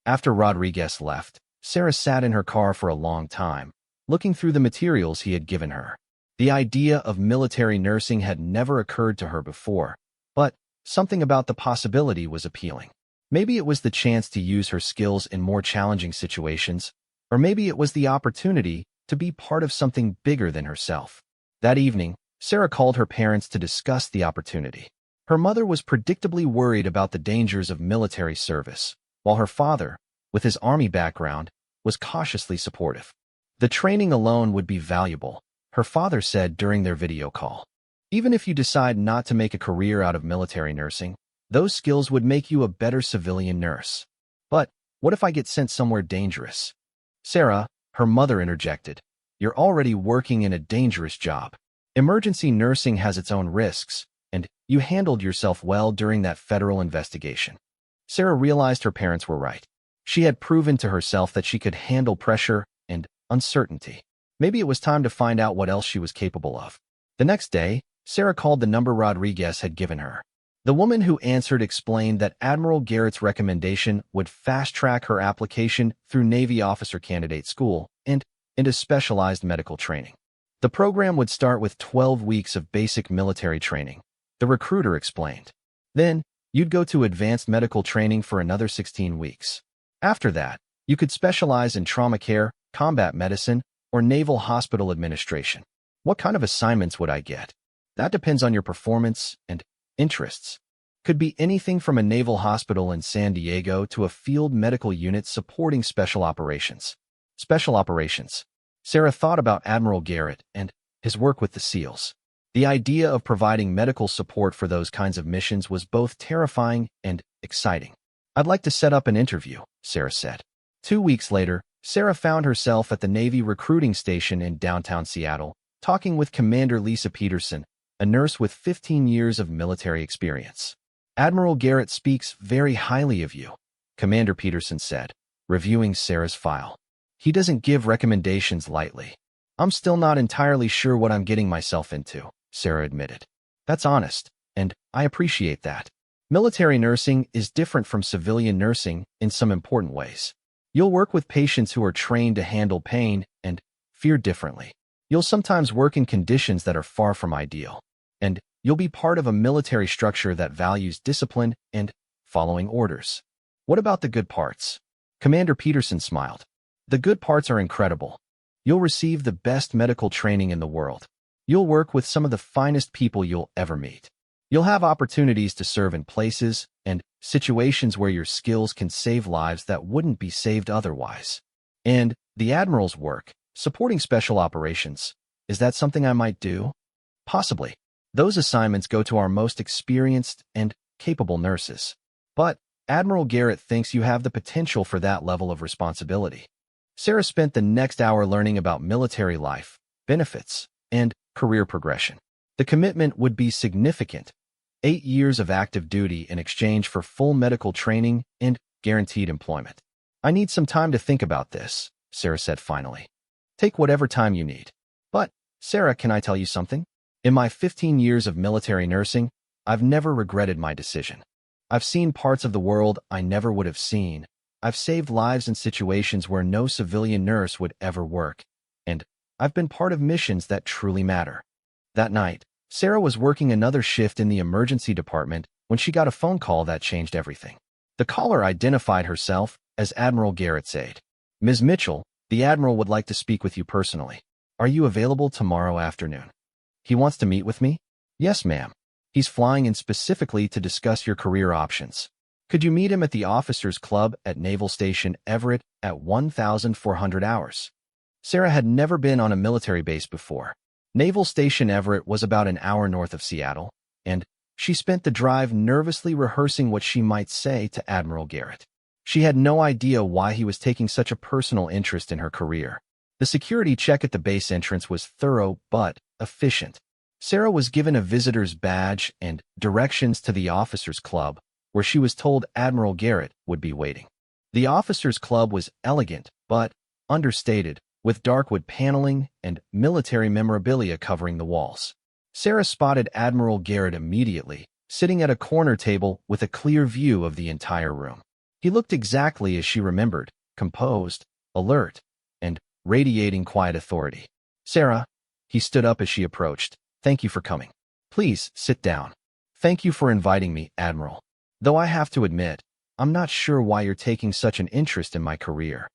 After Rodriguez left, Sarah sat in her car for a long time, looking through the materials he had given her. The idea of military nursing had never occurred to her before, but something about the possibility was appealing. Maybe it was the chance to use her skills in more challenging situations, or maybe it was the opportunity to be part of something bigger than herself. That evening, Sarah called her parents to discuss the opportunity. Her mother was predictably worried about the dangers of military service, while her father, with his Army background, was cautiously supportive. The training alone would be valuable, her father said during their video call. Even if you decide not to make a career out of military nursing, those skills would make you a better civilian nurse. "But what if I get sent somewhere dangerous?" "Sarah," her mother interjected, "you're already working in a dangerous job. Emergency nursing has its own risks, and you handled yourself well during that federal investigation." Sarah realized her parents were right. She had proven to herself that she could handle pressure and uncertainty. Maybe it was time to find out what else she was capable of. The next day, Sarah called the number Rodriguez had given her. The woman who answered explained that Admiral Garrett's recommendation would fast-track her application through Navy Officer Candidate School and into specialized medical training. The program would start with 12 weeks of basic military training, the recruiter explained. Then, you'd go to advanced medical training for another 16 weeks. After that, you could specialize in trauma care, combat medicine, or naval hospital administration. "What kind of assignments would I get?" "That depends on your performance and interests. Could be anything from a naval hospital in San Diego to a field medical unit supporting special operations." Special operations. Sarah thought about Admiral Garrett and his work with the SEALs. The idea of providing medical support for those kinds of missions was both terrifying and exciting. "I'd like to set up an interview," Sarah said. 2 weeks later, Sarah found herself at the Navy recruiting station in downtown Seattle, talking with Commander Lisa Peterson, a nurse with 15 years of military experience. "Admiral Garrett speaks very highly of you," Commander Peterson said, reviewing Sarah's file. "He doesn't give recommendations lightly." "I'm still not entirely sure what I'm getting myself into," Sarah admitted. "That's honest, and I appreciate that. Military nursing is different from civilian nursing in some important ways. You'll work with patients who are trained to handle pain and fear differently. You'll sometimes work in conditions that are far from ideal. And you'll be part of a military structure that values discipline and following orders." "What about the good parts?" Commander Peterson smiled. "The good parts are incredible. You'll receive the best medical training in the world. You'll work with some of the finest people you'll ever meet. You'll have opportunities to serve in places and situations where your skills can save lives that wouldn't be saved otherwise. And the Admiral's work, supporting special operations, is that something I might do?" "Possibly. Those assignments go to our most experienced and capable nurses. But Admiral Garrett thinks you have the potential for that level of responsibility. Sarah spent the next hour learning about military life, benefits, and career progression. The commitment would be significant: 8 years of active duty in exchange for full medical training and guaranteed employment. I need some time to think about this, Sarah said finally. Take whatever time you need. But, Sarah, can I tell you something? In my 15 years of military nursing, I've never regretted my decision. I've seen parts of the world I never would have seen. I've saved lives in situations where no civilian nurse would ever work. And I've been part of missions that truly matter. That night, Sarah was working another shift in the emergency department when she got a phone call that changed everything. The caller identified herself as Admiral Garrett's aide. Ms. Mitchell, the Admiral would like to speak with you personally. Are you available tomorrow afternoon? He wants to meet with me? Yes, ma'am. He's flying in specifically to discuss your career options. Could you meet him at the Officers Club at Naval Station Everett at 1,400 hours? Sarah had never been on a military base before. Naval Station Everett was about an hour north of Seattle, and she spent the drive nervously rehearsing what she might say to Admiral Garrett. She had no idea why he was taking such a personal interest in her career. The security check at the base entrance was thorough but efficient. Sarah was given a visitor's badge and directions to the Officers Club, where she was told Admiral Garrett would be waiting. The Officers Club was elegant but understated, with dark wood paneling and military memorabilia covering the walls. Sarah spotted Admiral Garrett immediately, sitting at a corner table with a clear view of the entire room. He looked exactly as she remembered, composed, alert, and radiating quiet authority. Sarah, he stood up as she approached. Thank you for coming. Please, sit down. Thank you for inviting me, Admiral. Though I have to admit, I'm not sure why you're taking such an interest in my career.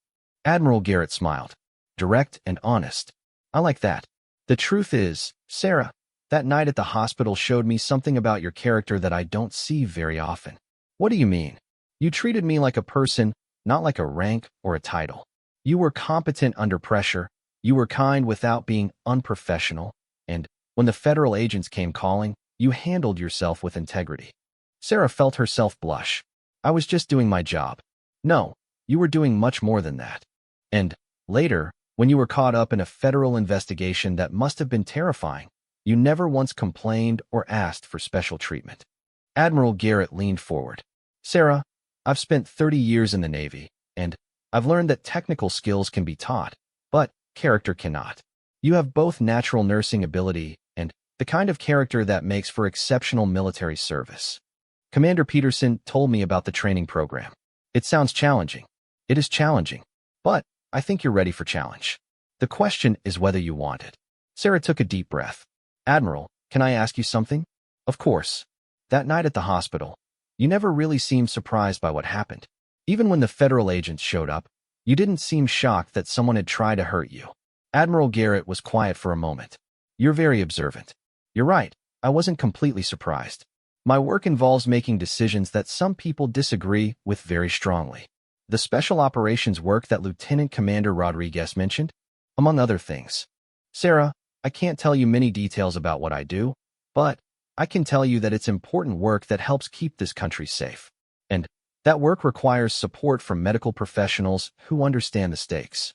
Admiral Garrett smiled. Direct and honest. I like that. The truth is, Sarah, that night at the hospital showed me something about your character that I don't see very often. What do you mean? You treated me like a person, not like a rank or a title. You were competent under pressure, you were kind without being unprofessional, and when the federal agents came calling, you handled yourself with integrity. Sarah felt herself blush. I was just doing my job. No, you were doing much more than that. And later, when you were caught up in a federal investigation that must have been terrifying, you never once complained or asked for special treatment. Admiral Garrett leaned forward. Sarah, I've spent 30 years in the Navy, and I've learned that technical skills can be taught, but character cannot. You have both natural nursing ability and the kind of character that makes for exceptional military service. Commander Peterson told me about the training program. It sounds challenging. It is challenging, but I think you're ready for challenge. The question is whether you want it. Sarah took a deep breath. Admiral, can I ask you something? Of course. That night at the hospital, you never really seemed surprised by what happened. Even when the federal agents showed up, you didn't seem shocked that someone had tried to hurt you. Admiral Garrett was quiet for a moment. You're very observant. You're right, I wasn't completely surprised. My work involves making decisions that some people disagree with very strongly. The special operations work that Lieutenant Commander Rodriguez mentioned, among other things. Sarah, I can't tell you many details about what I do, but I can tell you that it's important work that helps keep this country safe. And that work requires support from medical professionals who understand the stakes.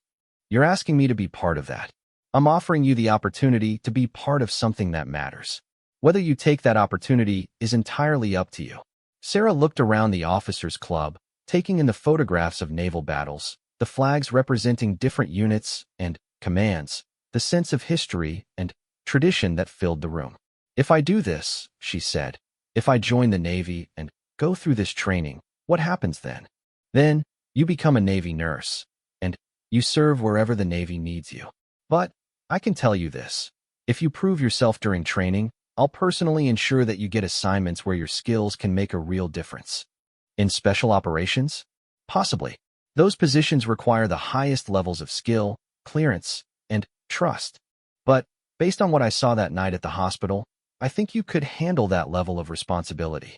You're asking me to be part of that. I'm offering you the opportunity to be part of something that matters. Whether you take that opportunity is entirely up to you. Sarah looked around the Officers Club, taking in the photographs of naval battles, the flags representing different units and commands, the sense of history and tradition that filled the room. If I do this, she said, if I join the Navy and go through this training, what happens then? Then, you become a Navy nurse, and you serve wherever the Navy needs you. But, I can tell you this, if you prove yourself during training, I'll personally ensure that you get assignments where your skills can make a real difference. In special operations? Possibly. Those positions require the highest levels of skill, clearance, and trust. But, based on what I saw that night at the hospital, I think you could handle that level of responsibility.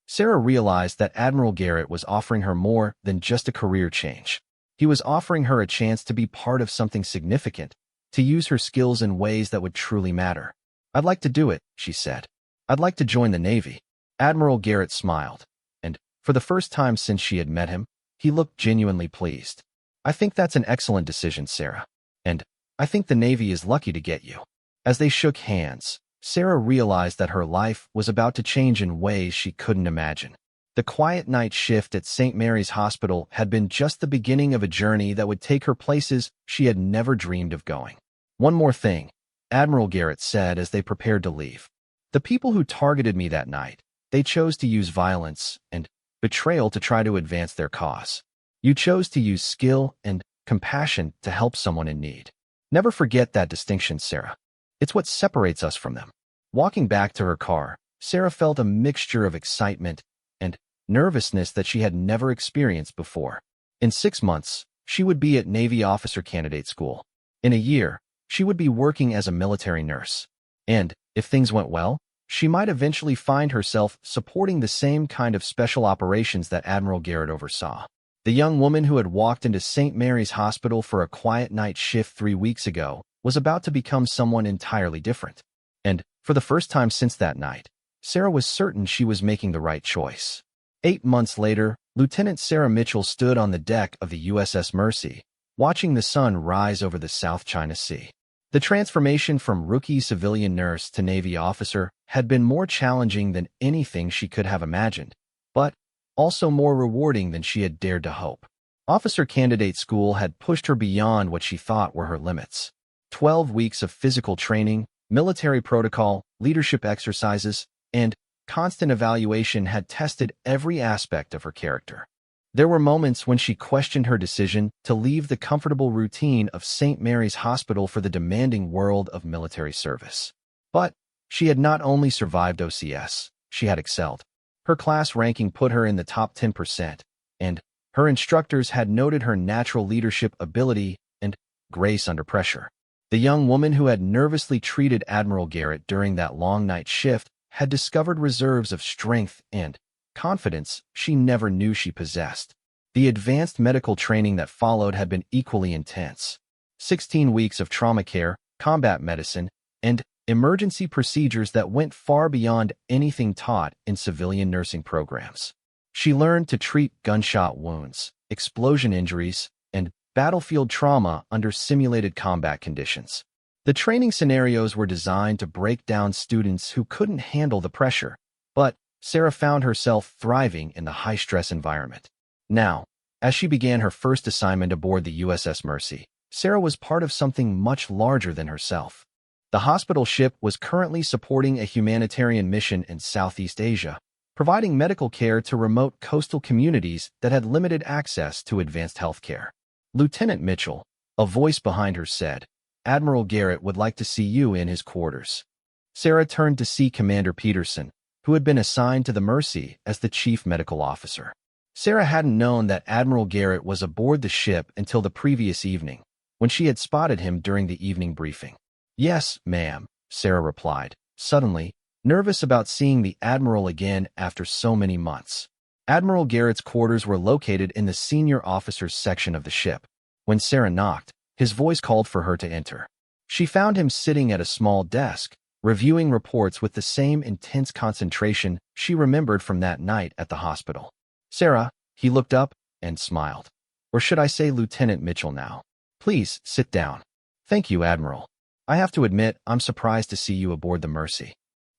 Sarah realized that Admiral Garrett was offering her more than just a career change. He was offering her a chance to be part of something significant, to use her skills in ways that would truly matter. I'd like to do it, she said. I'd like to join the Navy. Admiral Garrett smiled, and For the first time since she had met him, he looked genuinely pleased. I think that's an excellent decision, Sarah. And I think the Navy is lucky to get you. As they shook hands, Sarah realized that her life was about to change in ways she couldn't imagine. The quiet night shift at St. Mary's Hospital had been just the beginning of a journey that would take her places she had never dreamed of going. One more thing, Admiral Garrett said as they prepared to leave. The people who targeted me that night, they chose to use violence and betrayal to try to advance their cause. You chose to use skill and compassion to help someone in need. Never forget that distinction, Sarah. It's what separates us from them. Walking back to her car, Sarah felt a mixture of excitement and nervousness that she had never experienced before. In 6 months, she would be at Navy Officer Candidate School. In a year, she would be working as a military nurse. And, if things went well, she might eventually find herself supporting the same kind of special operations that Admiral Garrett oversaw. The young woman who had walked into St. Mary's Hospital for a quiet night shift 3 weeks ago was about to become someone entirely different. And, for the first time since that night, Sarah was certain she was making the right choice. 8 months later, Lieutenant Sarah Mitchell stood on the deck of the USS Mercy, watching the sun rise over the South China Sea. The transformation from rookie civilian nurse to Navy officer had been more challenging than anything she could have imagined, but also more rewarding than she had dared to hope. Officer Candidate School had pushed her beyond what she thought were her limits. 12 weeks of physical training, military protocol, leadership exercises, and constant evaluation had tested every aspect of her character. There were moments when she questioned her decision to leave the comfortable routine of St. Mary's Hospital for the demanding world of military service. But she had not only survived OCS, she had excelled. Her class ranking put her in the top 10%, and her instructors had noted her natural leadership ability and grace under pressure. The young woman who had nervously treated Admiral Garrett during that long night shift had discovered reserves of strength and confidence she never knew she possessed. The advanced medical training that followed had been equally intense. 16 weeks of trauma care, combat medicine, and emergency procedures that went far beyond anything taught in civilian nursing programs. She learned to treat gunshot wounds, explosion injuries, and battlefield trauma under simulated combat conditions. The training scenarios were designed to break down students who couldn't handle the pressure, but Sarah found herself thriving in the high-stress environment. Now, as she began her first assignment aboard the USS Mercy, Sarah was part of something much larger than herself. The hospital ship was currently supporting a humanitarian mission in Southeast Asia, providing medical care to remote coastal communities that had limited access to advanced health care. Lieutenant Mitchell, a voice behind her said, "Admiral Garrett would like to see you in his quarters." Sarah turned to see Commander Peterson, who had been assigned to the Mercy as the chief medical officer. Sarah hadn't known that Admiral Garrett was aboard the ship until the previous evening, when she had spotted him during the evening briefing. "Yes, ma'am," Sarah replied, suddenly, nervous about seeing the Admiral again after so many months. Admiral Garrett's quarters were located in the senior officers section of the ship. When Sarah knocked, his voice called for her to enter. She found him sitting at a small desk, reviewing reports with the same intense concentration she remembered from that night at the hospital. "Sarah," he looked up and smiled. "Or should I say Lieutenant Mitchell now? Please, sit down." "Thank you, Admiral. I have to admit, I'm surprised to see you aboard the Mercy.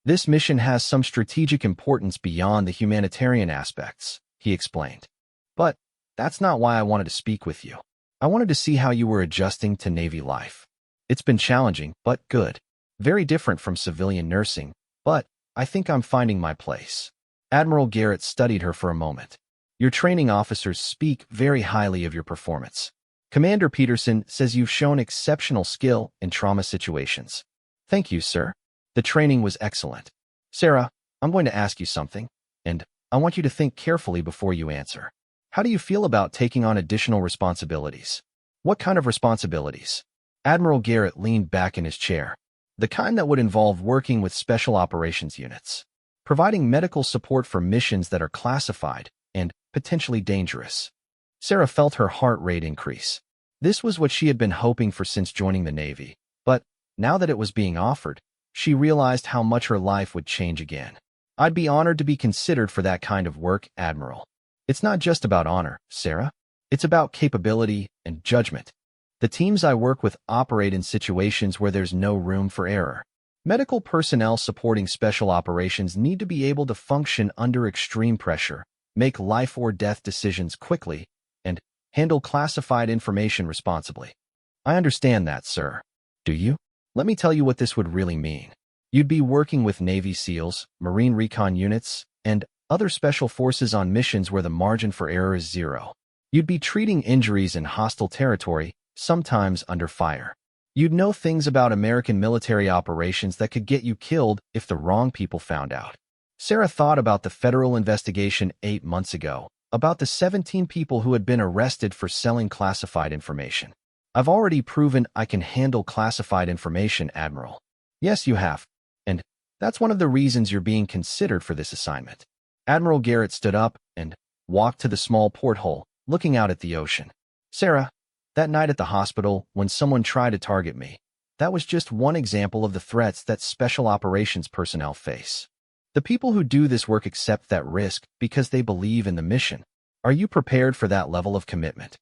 This mission has some strategic importance beyond the humanitarian aspects," he explained. "But that's not why I wanted to speak with you. I wanted to see how you were adjusting to Navy life. It's been challenging, but good. Very different from civilian nursing, but I think I'm finding my place." Admiral Garrett studied her for a moment. "Your training officers speak very highly of your performance. Commander Peterson says you've shown exceptional skill in trauma situations." "Thank you, sir. The training was excellent." "Sarah, I'm going to ask you something, and I want you to think carefully before you answer. How do you feel about taking on additional responsibilities?" "What kind of responsibilities?" Admiral Garrett leaned back in his chair. "The kind that would involve working with special operations units, providing medical support for missions that are classified and potentially dangerous." Sarah felt her heart rate increase. This was what she had been hoping for since joining the Navy, but now that it was being offered, she realized how much her life would change again. "I'd be honored to be considered for that kind of work, Admiral." It's not just about honor, Sarah. It's about capability and judgment. The teams I work with operate in situations where there's no room for error. Medical personnel supporting special operations need to be able to function under extreme pressure, make life or death decisions quickly, and handle classified information responsibly. I understand that, sir. Do you? Let me tell you what this would really mean. You'd be working with Navy SEALs, Marine recon units, and other special forces on missions where the margin for error is zero. You'd be treating injuries in hostile territory, sometimes under fire. You'd know things about American military operations that could get you killed if the wrong people found out. Sarah thought about the federal investigation 8 months ago, about the 17 people who had been arrested for selling classified information. I've already proven I can handle classified information, Admiral. Yes, you have. And that's one of the reasons you're being considered for this assignment. Admiral Garrett stood up and walked to the small porthole, looking out at the ocean. Sarah, that night at the hospital, when someone tried to target me, that was just one example of the threats that special operations personnel face. The people who do this work accept that risk because they believe in the mission. Are you prepared for that level of commitment?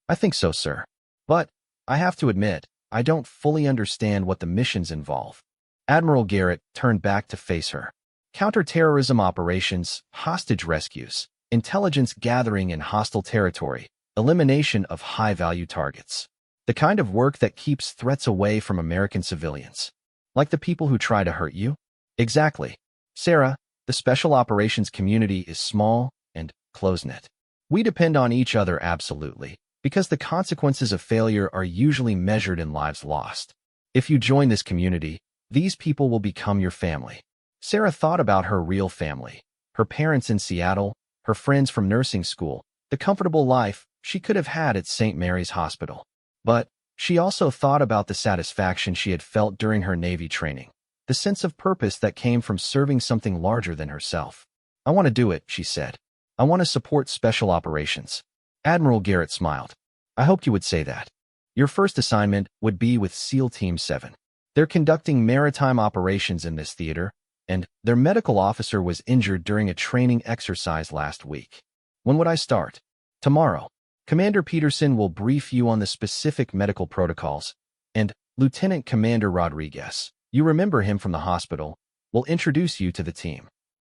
I think so, sir. But I have to admit, I don't fully understand what the missions involve. Admiral Garrett turned back to face her. Counterterrorism operations, hostage rescues, intelligence gathering in hostile territory, elimination of high-value targets. The kind of work that keeps threats away from American civilians. Like the people who try to hurt you? Exactly. Sarah, the special operations community is small and close-knit. We depend on each other absolutely, because the consequences of failure are usually measured in lives lost. If you join this community, these people will become your family. Sarah thought about her real family, her parents in Seattle, her friends from nursing school, the comfortable life she could have had at St. Mary's Hospital. But she also thought about the satisfaction she had felt during her Navy training, the sense of purpose that came from serving something larger than herself. I want to do it, she said. I want to support special operations. Admiral Garrett smiled. I hoped you would say that. Your first assignment would be with SEAL Team 7. They're conducting maritime operations in this theater, and their medical officer was injured during a training exercise last week. When would I start? Tomorrow. Commander Peterson will brief you on the specific medical protocols, and Lieutenant Commander Rodriguez, you remember him from the hospital, will introduce you to the team.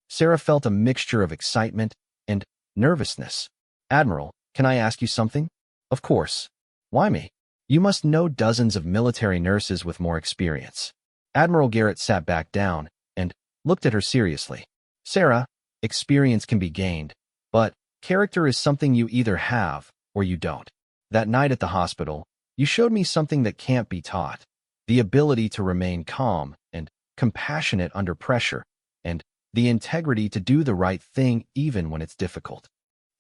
Sarah felt a mixture of excitement and nervousness. Admiral, can I ask you something? Of course. Why me? You must know dozens of military nurses with more experience. Admiral Garrett sat back down and looked at her seriously. Sarah, experience can be gained, but character is something you either have or you don't. That night at the hospital, you showed me something that can't be taught. The ability to remain calm and compassionate under pressure, and the integrity to do the right thing even when it's difficult.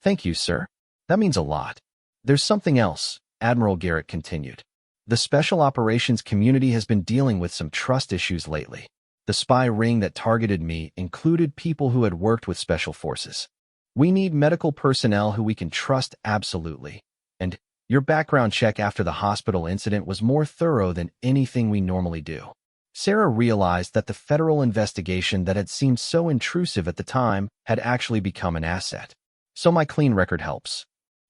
Thank you, sir. That means a lot. There's something else, Admiral Garrett continued. The special operations community has been dealing with some trust issues lately. The spy ring that targeted me included people who had worked with special forces. We need medical personnel who we can trust absolutely. And your background check after the hospital incident was more thorough than anything we normally do. Sarah realized that the federal investigation that had seemed so intrusive at the time had actually become an asset. So my clean record helps.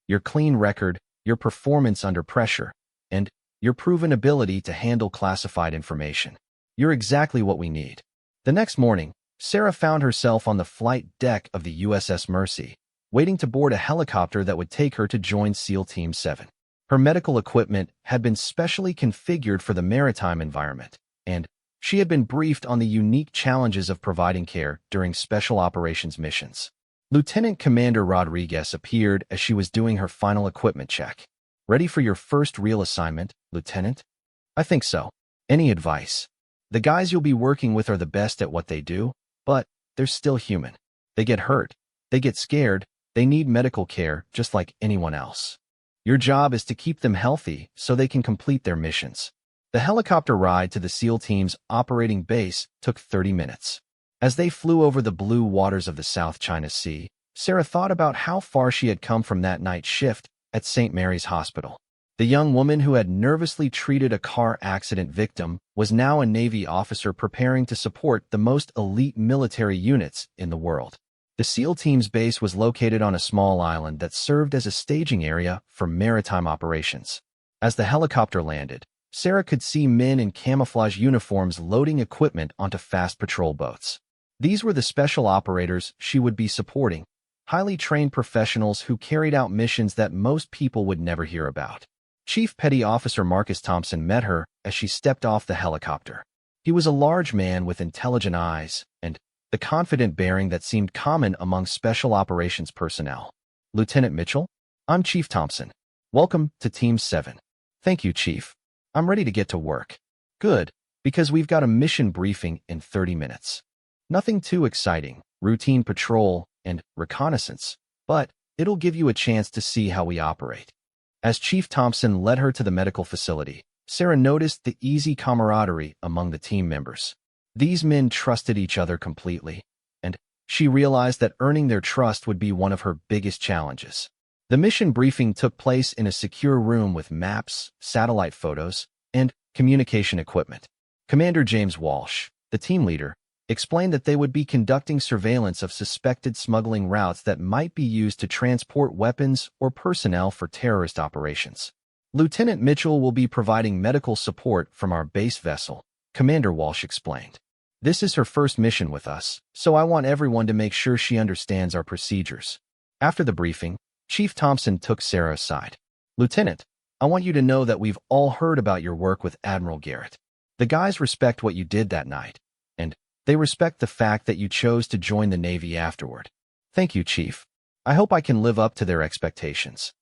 Your clean record, your performance under pressure, and your proven ability to handle classified information. You're exactly what we need. The next morning, Sarah found herself on the flight deck of the USS Mercy, waiting to board a helicopter that would take her to join SEAL Team 7. Her medical equipment had been specially configured for the maritime environment, and she had been briefed on the unique challenges of providing care during special operations missions. Lieutenant Commander Rodriguez appeared as she was doing her final equipment check. Ready for your first real assignment, Lieutenant? I think so. Any advice? The guys you'll be working with are the best at what they do, but they're still human. They get hurt. They get scared. They need medical care just like anyone else. Your job is to keep them healthy so they can complete their missions. The helicopter ride to the SEAL team's operating base took 30 minutes. As they flew over the blue waters of the South China Sea, Sarah thought about how far she had come from that night shift at St. Mary's Hospital. The young woman who had nervously treated a car accident victim was now a Navy officer preparing to support the most elite military units in the world. The SEAL team's base was located on a small island that served as a staging area for maritime operations. As the helicopter landed, Sarah could see men in camouflage uniforms loading equipment onto fast patrol boats. These were the special operators she would be supporting, highly trained professionals who carried out missions that most people would never hear about. Chief Petty Officer Marcus Thompson met her as she stepped off the helicopter. He was a large man with intelligent eyes and the confident bearing that seemed common among special operations personnel. "Lieutenant Mitchell, I'm Chief Thompson. Welcome to Team 7. "Thank you, Chief. I'm ready to get to work." "Good, because we've got a mission briefing in 30 minutes. Nothing too exciting, routine patrol and reconnaissance, but it'll give you a chance to see how we operate." As Chief Thompson led her to the medical facility, Sarah noticed the easy camaraderie among the team members. These men trusted each other completely, and she realized that earning their trust would be one of her biggest challenges. The mission briefing took place in a secure room with maps, satellite photos, and communication equipment. Commander James Walsh, the team leader, explained that they would be conducting surveillance of suspected smuggling routes that might be used to transport weapons or personnel for terrorist operations. "Lieutenant Mitchell will be providing medical support from our base vessel," Commander Walsh explained. "This is her first mission with us, so I want everyone to make sure she understands our procedures." After the briefing, Chief Thompson took Sarah aside. "Lieutenant, I want you to know that we've all heard about your work with Admiral Garrett. The guys respect what you did that night, and they respect the fact that you chose to join the Navy afterward." "Thank you, Chief. I hope I can live up to their expectations."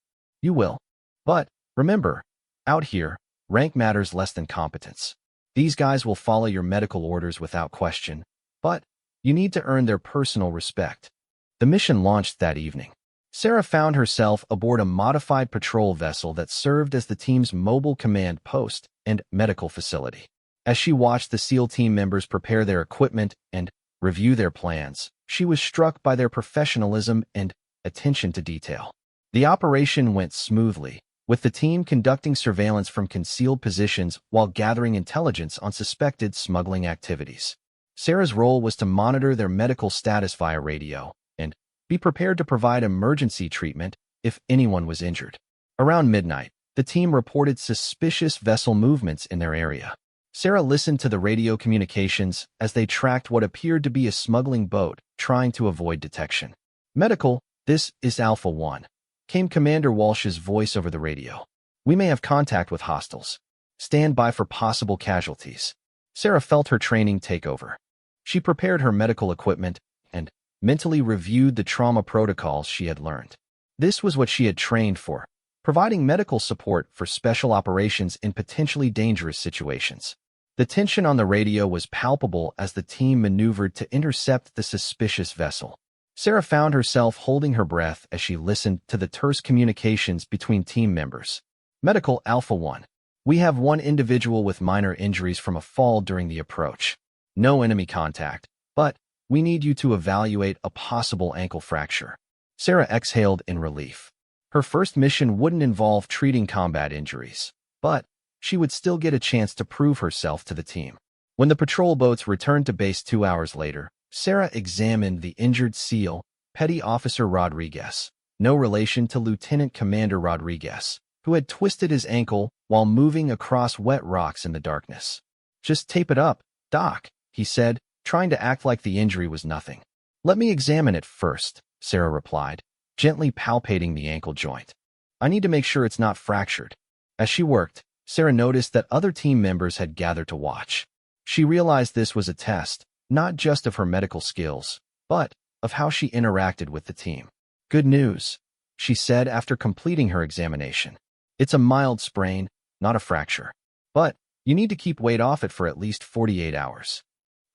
"You will. But remember, out here, rank matters less than competence. These guys will follow your medical orders without question, but you need to earn their personal respect." The mission launched that evening. Sarah found herself aboard a modified patrol vessel that served as the team's mobile command post and medical facility. As she watched the SEAL team members prepare their equipment and review their plans, she was struck by their professionalism and attention to detail. The operation went smoothly, with the team conducting surveillance from concealed positions while gathering intelligence on suspected smuggling activities. Sarah's role was to monitor their medical status via radio and be prepared to provide emergency treatment if anyone was injured. Around midnight, the team reported suspicious vessel movements in their area. Sarah listened to the radio communications as they tracked what appeared to be a smuggling boat trying to avoid detection. "Medical, this is Alpha 1. Came Commander Walsh's voice over the radio. "We may have contact with hostiles. Stand by for possible casualties." Sarah felt her training take over. She prepared her medical equipment and mentally reviewed the trauma protocols she had learned. This was what she had trained for, providing medical support for special operations in potentially dangerous situations. The tension on the radio was palpable as the team maneuvered to intercept the suspicious vessel. Sarah found herself holding her breath as she listened to the terse communications between team members. "Medical Alpha 1. We have one individual with minor injuries from a fall during the approach. No enemy contact, but we need you to evaluate a possible ankle fracture." Sarah exhaled in relief. Her first mission wouldn't involve treating combat injuries, but she would still get a chance to prove herself to the team. When the patrol boats returned to base 2 hours later, Sarah examined the injured SEAL, Petty Officer Rodriguez, no relation to Lieutenant Commander Rodriguez, who had twisted his ankle while moving across wet rocks in the darkness. "Just tape it up, Doc," he said, trying to act like the injury was nothing. "Let me examine it first," Sarah replied, gently palpating the ankle joint. "I need to make sure it's not fractured." As she worked, Sarah noticed that other team members had gathered to watch. She realized this was a test, not just of her medical skills, but of how she interacted with the team. "Good news," she said after completing her examination. "It's a mild sprain, not a fracture. But you need to keep weight off it for at least 48 hours.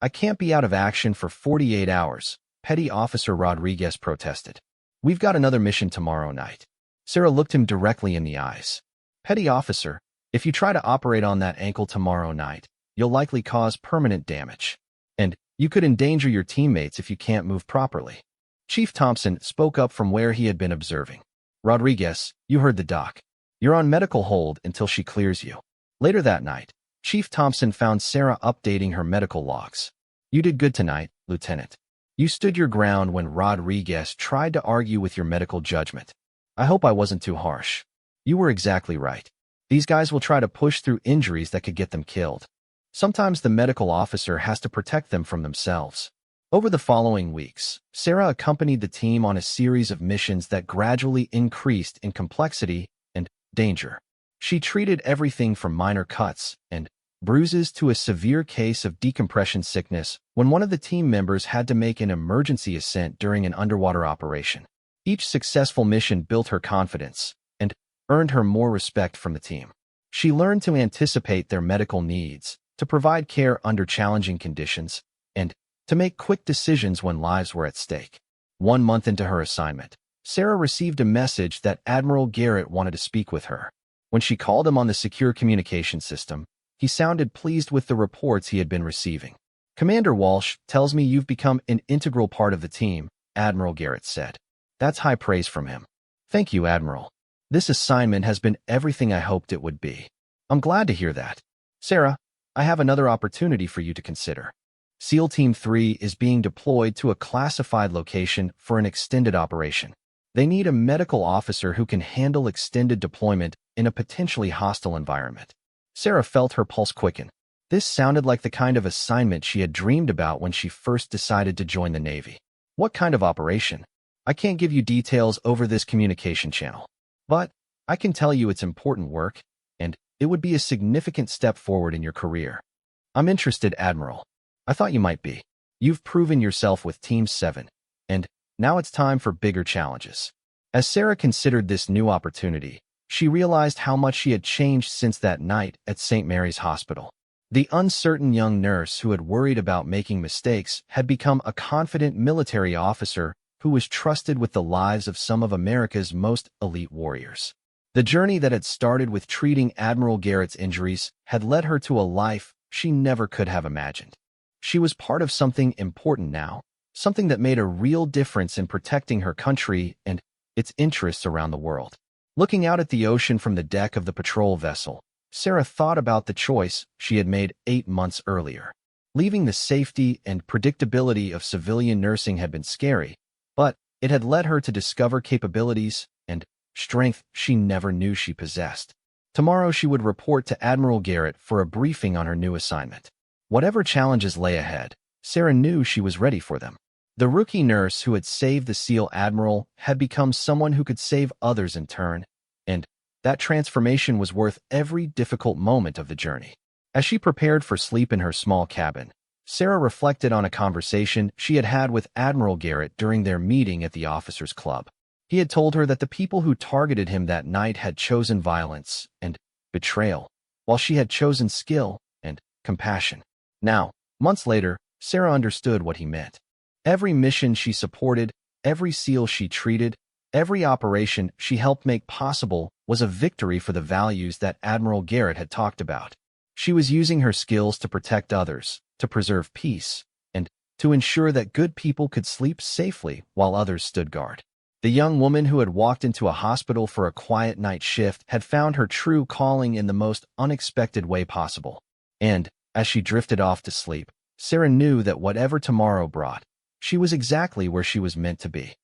"I can't be out of action for 48 hours, Petty Officer Rodriguez protested. "We've got another mission tomorrow night." Sarah looked him directly in the eyes. "Petty Officer, if you try to operate on that ankle tomorrow night, you'll likely cause permanent damage. And you could endanger your teammates if you can't move properly." Chief Thompson spoke up from where he had been observing. "Rodriguez, you heard the doc. You're on medical hold until she clears you." Later that night, Chief Thompson found Sarah updating her medical logs. "You did good tonight, Lieutenant. You stood your ground when Rodriguez tried to argue with your medical judgment. I hope I wasn't too harsh. You were exactly right. These guys will try to push through injuries that could get them killed. Sometimes the medical officer has to protect them from themselves. Over the following weeks, Sarah accompanied the team on a series of missions that gradually increased in complexity and danger. She treated everything from minor cuts and bruises to a severe case of decompression sickness when one of the team members had to make an emergency ascent during an underwater operation. Each successful mission built her confidence and earned her more respect from the team. She learned to anticipate their medical needs, to provide care under challenging conditions, and to make quick decisions when lives were at stake. 1 month into her assignment, Sarah received a message that Admiral Garrett wanted to speak with her. When she called him on the secure communication system, he sounded pleased with the reports he had been receiving. "Commander Walsh tells me you've become an integral part of the team," Admiral Garrett said. "That's high praise from him." "Thank you, Admiral. This assignment has been everything I hoped it would be." "I'm glad to hear that. Sarah, I have another opportunity for you to consider. SEAL Team 3 is being deployed to a classified location for an extended operation. They need a medical officer who can handle extended deployment in a potentially hostile environment." Sarah felt her pulse quicken. This sounded like the kind of assignment she had dreamed about when she first decided to join the Navy. "What kind of operation? I can't give you details over this communication channel. But I can tell you it's important work, and it would be a significant step forward in your career." "I'm interested, Admiral. I thought you might be. You've proven yourself with Team 7, and now it's time for bigger challenges." As Sarah considered this new opportunity, she realized how much she had changed since that night at St. Mary's Hospital. The uncertain young nurse who had worried about making mistakes had become a confident military officer who was trusted with the lives of some of America's most elite warriors. The journey that had started with treating Admiral Garrett's injuries had led her to a life she never could have imagined. She was part of something important now, something that made a real difference in protecting her country and its interests around the world. Looking out at the ocean from the deck of the patrol vessel, Sarah thought about the choice she had made 8 months earlier. Leaving the safety and predictability of civilian nursing had been scary, but it had led her to discover capabilities and strength she never knew she possessed. Tomorrow she would report to Admiral Garrett for a briefing on her new assignment. Whatever challenges lay ahead, Sarah knew she was ready for them. The rookie nurse who had saved the SEAL Admiral had become someone who could save others in turn, and that transformation was worth every difficult moment of the journey. As she prepared for sleep in her small cabin, Sarah reflected on a conversation she had had with Admiral Garrett during their meeting at the officers' club. He had told her that the people who targeted him that night had chosen violence and betrayal, while she had chosen skill and compassion. Now, months later, Sarah understood what he meant. Every mission she supported, every SEAL she treated, every operation she helped make possible was a victory for the values that Admiral Garrett had talked about. She was using her skills to protect others, to preserve peace, and to ensure that good people could sleep safely while others stood guard. The young woman who had walked into a hospital for a quiet night shift had found her true calling in the most unexpected way possible. And, as she drifted off to sleep, Sarah knew that whatever tomorrow brought, she was exactly where she was meant to be.